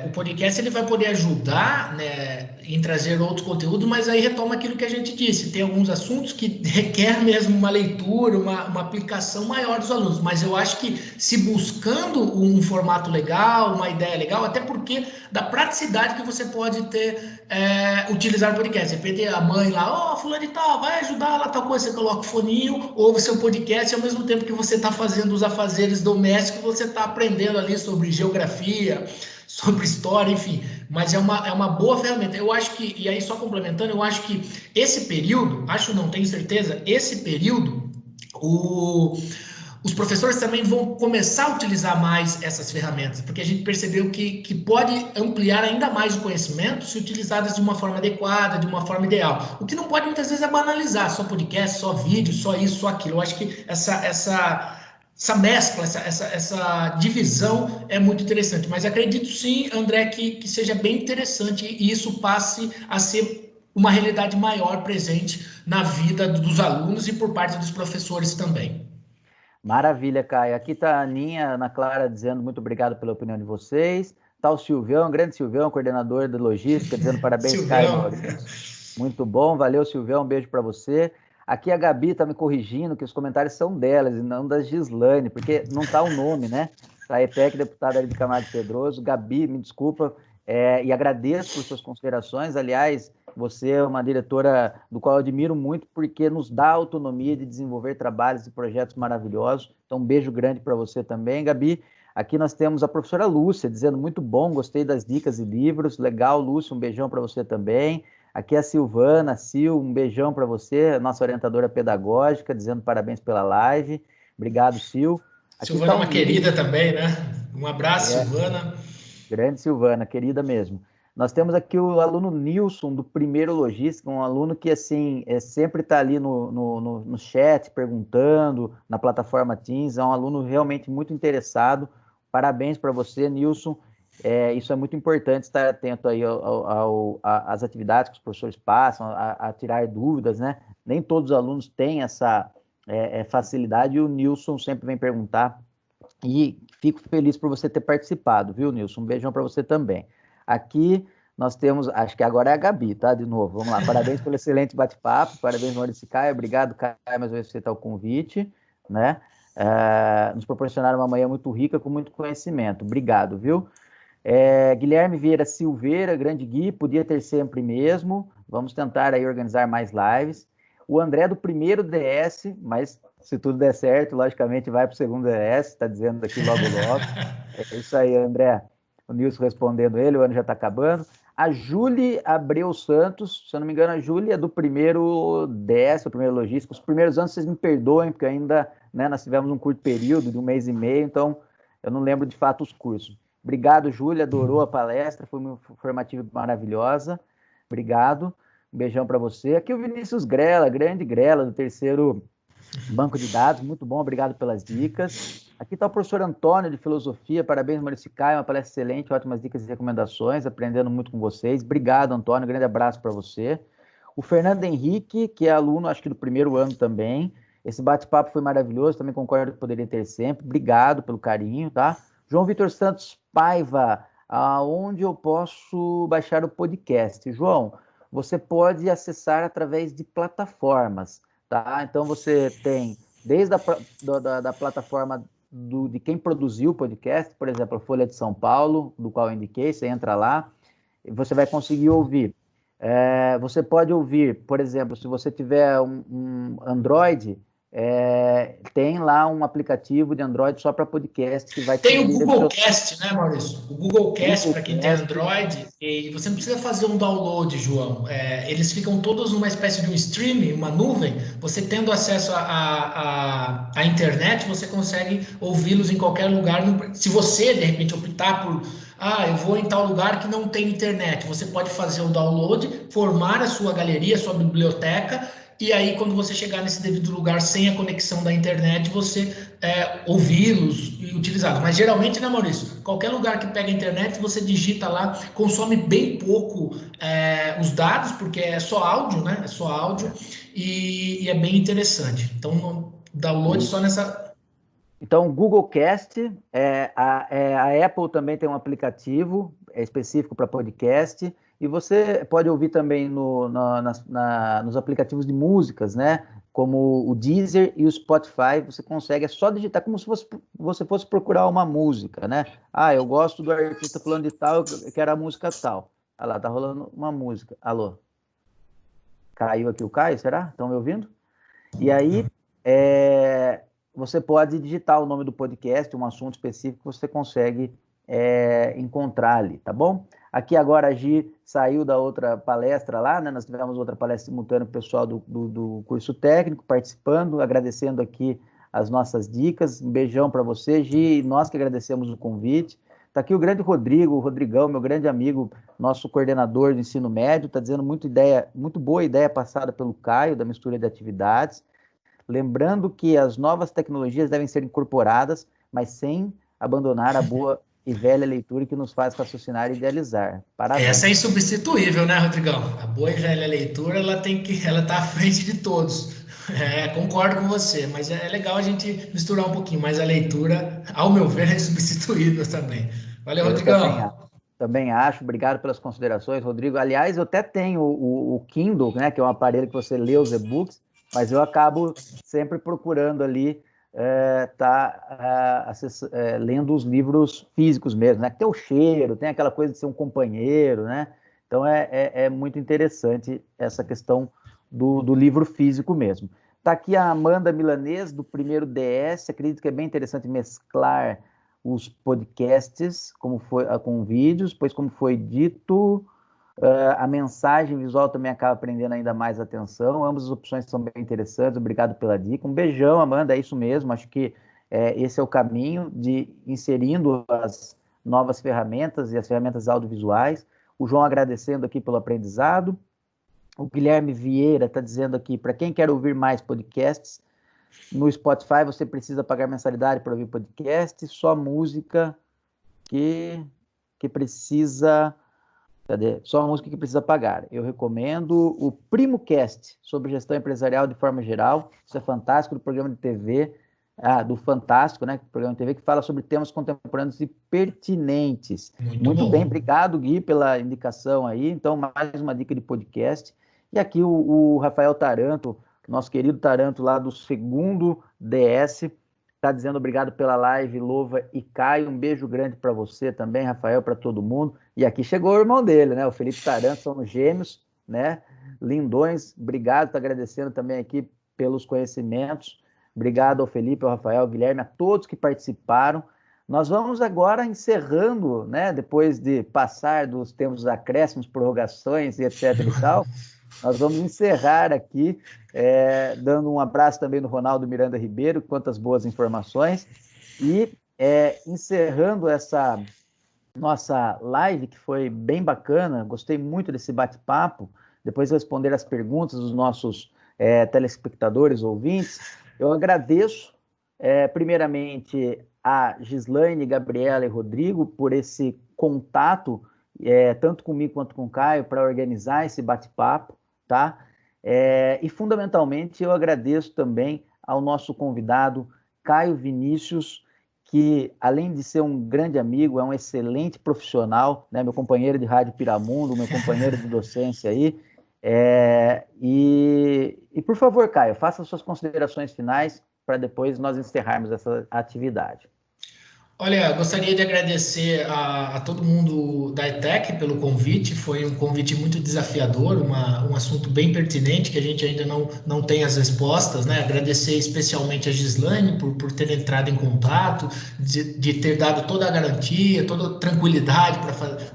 o podcast ele vai poder ajudar, né, em trazer outros conteúdos, mas aí retoma aquilo que a gente disse, tem alguns assuntos que requer mesmo uma leitura, uma aplicação maior dos alunos, mas eu acho que se buscando um formato legal, uma ideia legal, até porque da praticidade que você pode ter utilizar o podcast, de repente a mãe lá, fulano e tal, vai ajudar lá tal coisa, você coloca o foninho, ouve seu podcast, e ao mesmo tempo que você está fazendo os afazeres domésticos, você está aprendendo ali sobre geografia, sobre história, enfim, mas é uma boa ferramenta. Eu acho que, e aí só complementando, eu acho que esse período, não tenho certeza, esse período, os professores também vão começar a utilizar mais essas ferramentas, porque a gente percebeu que pode ampliar ainda mais o conhecimento se utilizadas de uma forma adequada, de uma forma ideal. O que não pode muitas vezes é banalizar, só podcast, só vídeo, só isso, só aquilo. Eu acho que essa mescla, essa divisão é muito interessante. Mas acredito sim, André, que seja bem interessante e isso passe a ser uma realidade maior presente na vida dos alunos e por parte dos professores também. Maravilha, Caio. Aqui está a Aninha, Ana Clara, dizendo muito obrigado pela opinião de vocês. Tá o Silvião, grande Silvião, coordenador de logística, dizendo parabéns, Caio Maurício. Muito bom, valeu, Silvião, um beijo para você. Aqui a Gabi está me corrigindo que os comentários são delas e não da Gislaine, porque não está o nome, né? A ETEC, deputada ali de Camargo Pedroso. Gabi, me desculpa, e agradeço por suas considerações. Aliás, você é uma diretora do qual eu admiro muito, porque nos dá autonomia de desenvolver trabalhos e projetos maravilhosos. Então, um beijo grande para você também, Gabi. Aqui nós temos a professora Lúcia, dizendo muito bom, gostei das dicas e livros. Legal, Lúcia, um beijão para você também. Aqui é a Silvana, Sil, um beijão para você, nossa orientadora pedagógica, dizendo parabéns pela live. Obrigado, Sil. Aqui Silvana é uma querida também, né? Um abraço, Silvana. Grande Silvana, querida mesmo. Nós temos aqui o aluno Nilson, do Primeiro Logística, um aluno que, assim, sempre está ali no chat, perguntando, na plataforma Teams, é um aluno realmente muito interessado. Parabéns para você, Nilson. Isso é muito importante, estar atento aí às atividades que os professores passam, a tirar dúvidas, né? Nem todos os alunos têm essa facilidade, e o Nilson sempre vem perguntar, e fico feliz por você ter participado, viu, Nilson? Um beijão para você também. Aqui nós temos, acho que agora é a Gabi, tá? De novo, vamos lá. Parabéns pelo excelente bate-papo, parabéns, Maurício e Caio, obrigado, Caio, mais uma vez por aceitar o convite, né? Nos proporcionaram uma manhã muito rica, com muito conhecimento. Obrigado, viu? Guilherme Vieira Silveira, grande Gui, podia ter sempre mesmo. Vamos tentar aí organizar mais lives. O André do primeiro DS, mas se tudo der certo, logicamente vai para o segundo DS, está dizendo aqui logo. É isso aí, André. O Nilson respondendo ele, o ano já está acabando. A Júlia Abreu Santos, se eu não me engano, a Júlia é do primeiro DS, o primeiro logístico. Os primeiros anos vocês me perdoem, porque ainda, né, nós tivemos um curto período de 1 mês e meio, então eu não lembro de fato os cursos. Obrigado, Júlia, adorou a palestra, foi uma formativa maravilhosa. Obrigado, um beijão para você. Aqui o Vinícius Grela, grande Grela, do terceiro banco de dados, muito bom, obrigado pelas dicas. Aqui está o professor Antônio, de Filosofia, parabéns, Maurício Caio, uma palestra excelente, ótimas dicas e recomendações, aprendendo muito com vocês. Obrigado, Antônio, um grande abraço para você. O Fernando Henrique, que é aluno, acho que do primeiro ano também. Esse bate-papo foi maravilhoso, também concordo que poderia ter sempre. Obrigado pelo carinho, tá? João Vitor Santos Paiva, aonde eu posso baixar o podcast? João, você pode acessar através de plataformas, tá? Então você tem desde da plataforma de quem produziu o podcast, por exemplo, a Folha de São Paulo, do qual eu indiquei, você entra lá e você vai conseguir ouvir. Você pode ouvir, por exemplo, se você tiver um Android, tem lá um aplicativo de Android só para podcast que vai... Tem o Google Cast, né, Maurício? O Google Cast, para quem tem Android, e você não precisa fazer um download, João. Eles ficam todos numa espécie de um streaming, uma nuvem. Você tendo acesso à internet, você consegue ouvi-los em qualquer lugar. Se você, de repente, optar por... eu vou em tal lugar que não tem internet. Você pode fazer o download, formar a sua galeria, a sua biblioteca, e aí, quando você chegar nesse devido lugar sem a conexão da internet, você ouvi-los e utilizá-los. Mas geralmente, né, Maurício? Qualquer lugar que pega a internet, você digita lá, consome bem pouco os dados, porque é só áudio, né? É só áudio e é bem interessante. Então, download só nessa... Então, o Google Cast, a Apple também tem um aplicativo específico para podcast, e você pode ouvir também nos aplicativos de músicas, né? Como o Deezer e o Spotify, você consegue, é só digitar como se você fosse procurar uma música, né? Eu gosto do artista fulano de tal, eu quero a música tal. Olha lá, tá rolando uma música. Alô? Caiu aqui o Caio, será? Estão me ouvindo? E aí, você pode digitar o nome do podcast, um assunto específico que você consegue encontrar ali, tá bom? Aqui agora a Gi saiu da outra palestra lá, né? Nós tivemos outra palestra simultânea com o pessoal do curso técnico participando, agradecendo aqui as nossas dicas. Um beijão para você, Gi, nós que agradecemos o convite. Está aqui o grande Rodrigo, o Rodrigão, meu grande amigo, nosso coordenador de ensino médio, está dizendo muito boa ideia passada pelo Caio, da mistura de atividades. Lembrando que as novas tecnologias devem ser incorporadas, mas sem abandonar a boa e velha leitura que nos faz raciocinar e idealizar. Parabéns. Essa é insubstituível, né, Rodrigão? A boa e velha leitura, ela está à frente de todos. Concordo com você, mas é legal a gente misturar um pouquinho, mas a leitura, ao meu ver, é insubstituível também. Valeu, Rodrigão. Também acho. Obrigado pelas considerações, Rodrigo. Aliás, eu até tenho o Kindle, né, que é um aparelho que você lê os e-books, mas eu acabo sempre procurando ali lendo os livros físicos mesmo, né? Que tem o cheiro, tem aquela coisa de ser um companheiro, né? Então é muito interessante essa questão do livro físico mesmo. Está aqui a Amanda Milanês, do primeiro DS. Acredito que é bem interessante mesclar os podcasts com vídeos, pois, como foi dito, a mensagem visual também acaba prendendo ainda mais atenção. Ambas as opções são bem interessantes. Obrigado pela dica. Um beijão, Amanda. É isso mesmo. Acho que esse é o caminho de inserindo as novas ferramentas e as ferramentas audiovisuais. O João agradecendo aqui pelo aprendizado. O Guilherme Vieira está dizendo aqui, para quem quer ouvir mais podcasts, no Spotify você precisa pagar mensalidade para ouvir podcast, só música que precisa... Cadê? Só música que precisa pagar. Eu recomendo o PrimoCast, sobre gestão empresarial de forma geral. Isso é fantástico, do programa de TV, do Fantástico, né? Programa de TV que fala sobre temas contemporâneos e pertinentes. Muito bem, obrigado, Gui, pela indicação aí. Então, mais uma dica de podcast. E aqui o Rafael Taranto, nosso querido Taranto lá do segundo DS, está dizendo obrigado pela live, Louva e Caio. Um beijo grande para você também, Rafael, para todo mundo. E aqui chegou o irmão dele, né? O Felipe Taranto, são gêmeos, né? Lindões. Obrigado, estou agradecendo também aqui pelos conhecimentos. Obrigado ao Felipe, ao Rafael, ao Guilherme, a todos que participaram. Nós vamos agora encerrando, né? Depois de passar dos tempos dos acréscimos, prorrogações e etc e tal, nós vamos encerrar aqui, dando um abraço também no Ronaldo Miranda Ribeiro, quantas boas informações, e encerrando essa nossa live, que foi bem bacana, gostei muito desse bate-papo, depois de responder as perguntas dos nossos telespectadores, ouvintes. Eu agradeço, primeiramente, a Gislaine, Gabriela e Rodrigo por esse contato, tanto comigo quanto com o Caio, para organizar esse bate-papo, tá? E, fundamentalmente, eu agradeço também ao nosso convidado, Caio Vinícius, que, além de ser um grande amigo, é um excelente profissional, né? Meu companheiro de Rádio Piramundo, meu companheiro de docência aí. E, por favor, Caio, faça suas considerações finais para depois nós encerrarmos essa atividade. Olha, gostaria de agradecer a todo mundo da ETEC pelo convite. Foi um convite muito desafiador, um assunto bem pertinente que a gente ainda não tem as respostas, né? Agradecer especialmente a Gislaine por ter entrado em contato, de ter dado toda a garantia, toda a tranquilidade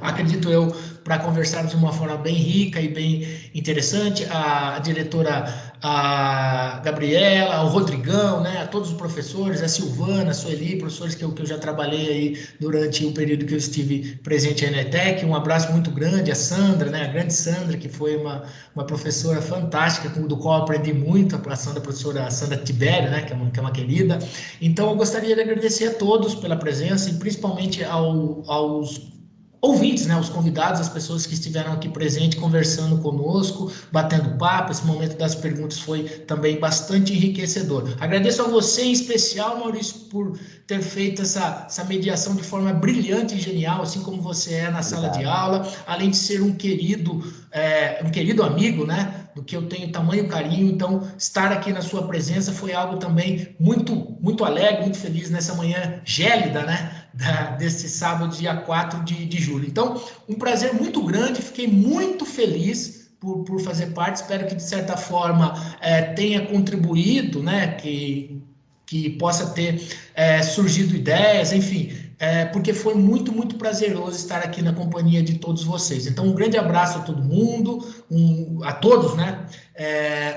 acredito eu, para conversarmos de uma forma bem rica e bem interessante. A diretora, a Gabriela, o Rodrigão, né, a todos os professores, a Silvana, a Sueli, professores que eu já trabalhei aí durante o período que eu estive presente aí na ETEC. Um abraço muito grande, a Sandra, né, a grande Sandra, que foi uma professora fantástica, do qual eu aprendi muito, a professora Sandra Tibério, né, que é uma querida. Então, eu gostaria de agradecer a todos pela presença e principalmente aos ouvintes, né, os convidados, as pessoas que estiveram aqui presentes, conversando conosco, batendo papo. Esse momento das perguntas foi também bastante enriquecedor. Agradeço a você em especial, Maurício, por ter feito essa mediação de forma brilhante e genial, assim como você é na sala de aula, além de ser um querido amigo, né, do que eu tenho tamanho carinho. Então, estar aqui na sua presença foi algo também muito, muito alegre, muito feliz nessa manhã gélida, né, desse sábado, dia 4 de julho. Então, um prazer muito grande, fiquei muito feliz por fazer parte. Espero que, de certa forma, tenha contribuído, né, que possa ter surgido ideias, enfim, porque foi muito, muito prazeroso estar aqui na companhia de todos vocês. Então, um grande abraço a todo mundo, a todos, né?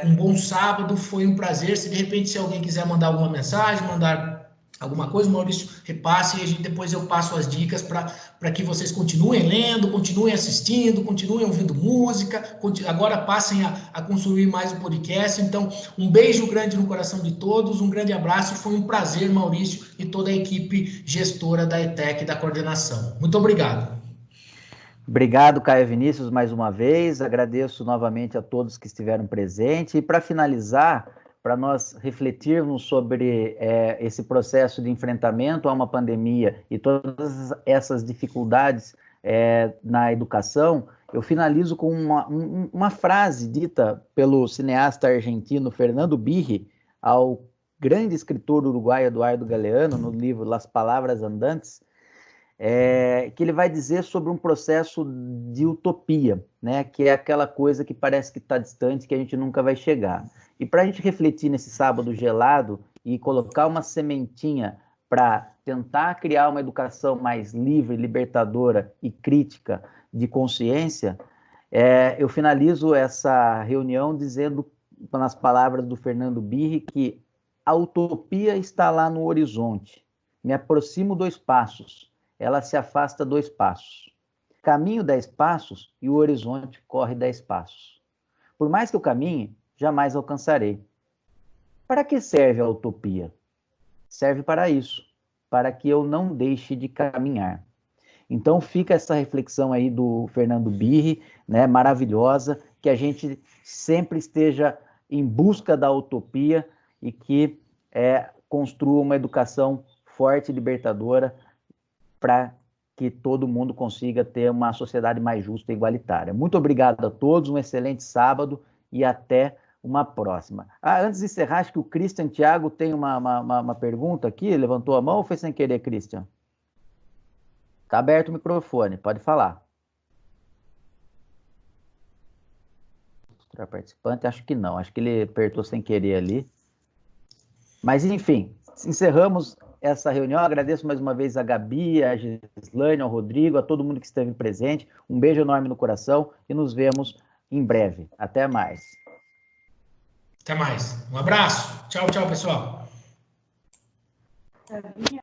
Um bom sábado, foi um prazer. Se de repente, se alguém quiser mandar alguma mensagem, mandar alguma coisa, Maurício, repasse e depois eu passo as dicas para que vocês continuem lendo, continuem assistindo, continuem ouvindo música, agora passem a consumir mais o podcast. Então, um beijo grande no coração de todos, um grande abraço, foi um prazer, Maurício, e toda a equipe gestora da ETEC e da coordenação. Muito obrigado. Obrigado, Caio Vinícius, mais uma vez. Agradeço novamente a todos que estiveram presentes. E, para finalizar, para nós refletirmos sobre esse processo de enfrentamento a uma pandemia e todas essas dificuldades na educação, eu finalizo com uma frase dita pelo cineasta argentino Fernando Birri ao grande escritor uruguaio Eduardo Galeano, no livro Las Palavras Andantes, que ele vai dizer sobre um processo de utopia, né? Que é aquela coisa que parece que está distante, que a gente nunca vai chegar. E para a gente refletir nesse sábado gelado e colocar uma sementinha para tentar criar uma educação mais livre, libertadora e crítica de consciência, eu finalizo essa reunião dizendo, nas palavras do Fernando Birri, que a utopia está lá no horizonte. Me aproximo 2 passos, ela se afasta 2 passos. Caminho 10 passos e o horizonte corre 10 passos. Por mais que eu caminhe, jamais alcançarei. Para que serve a utopia? Serve para isso, para que eu não deixe de caminhar. Então fica essa reflexão aí do Fernando Birri, né, maravilhosa, que a gente sempre esteja em busca da utopia e que construa uma educação forte e libertadora para que todo mundo consiga ter uma sociedade mais justa e igualitária. Muito obrigado a todos, um excelente sábado e até uma próxima. Antes de encerrar, acho que o Christian Thiago tem uma pergunta aqui, levantou a mão ou foi sem querer, Christian? Está aberto o microfone, pode falar. Mostrar participante, acho que não, acho que ele apertou sem querer ali. Mas, enfim, encerramos essa reunião. Agradeço mais uma vez a Gabi, a Gislaine, ao Rodrigo, a todo mundo que esteve presente. Um beijo enorme no coração e nos vemos em breve. Até mais. Até mais. Um abraço. Tchau, tchau, pessoal.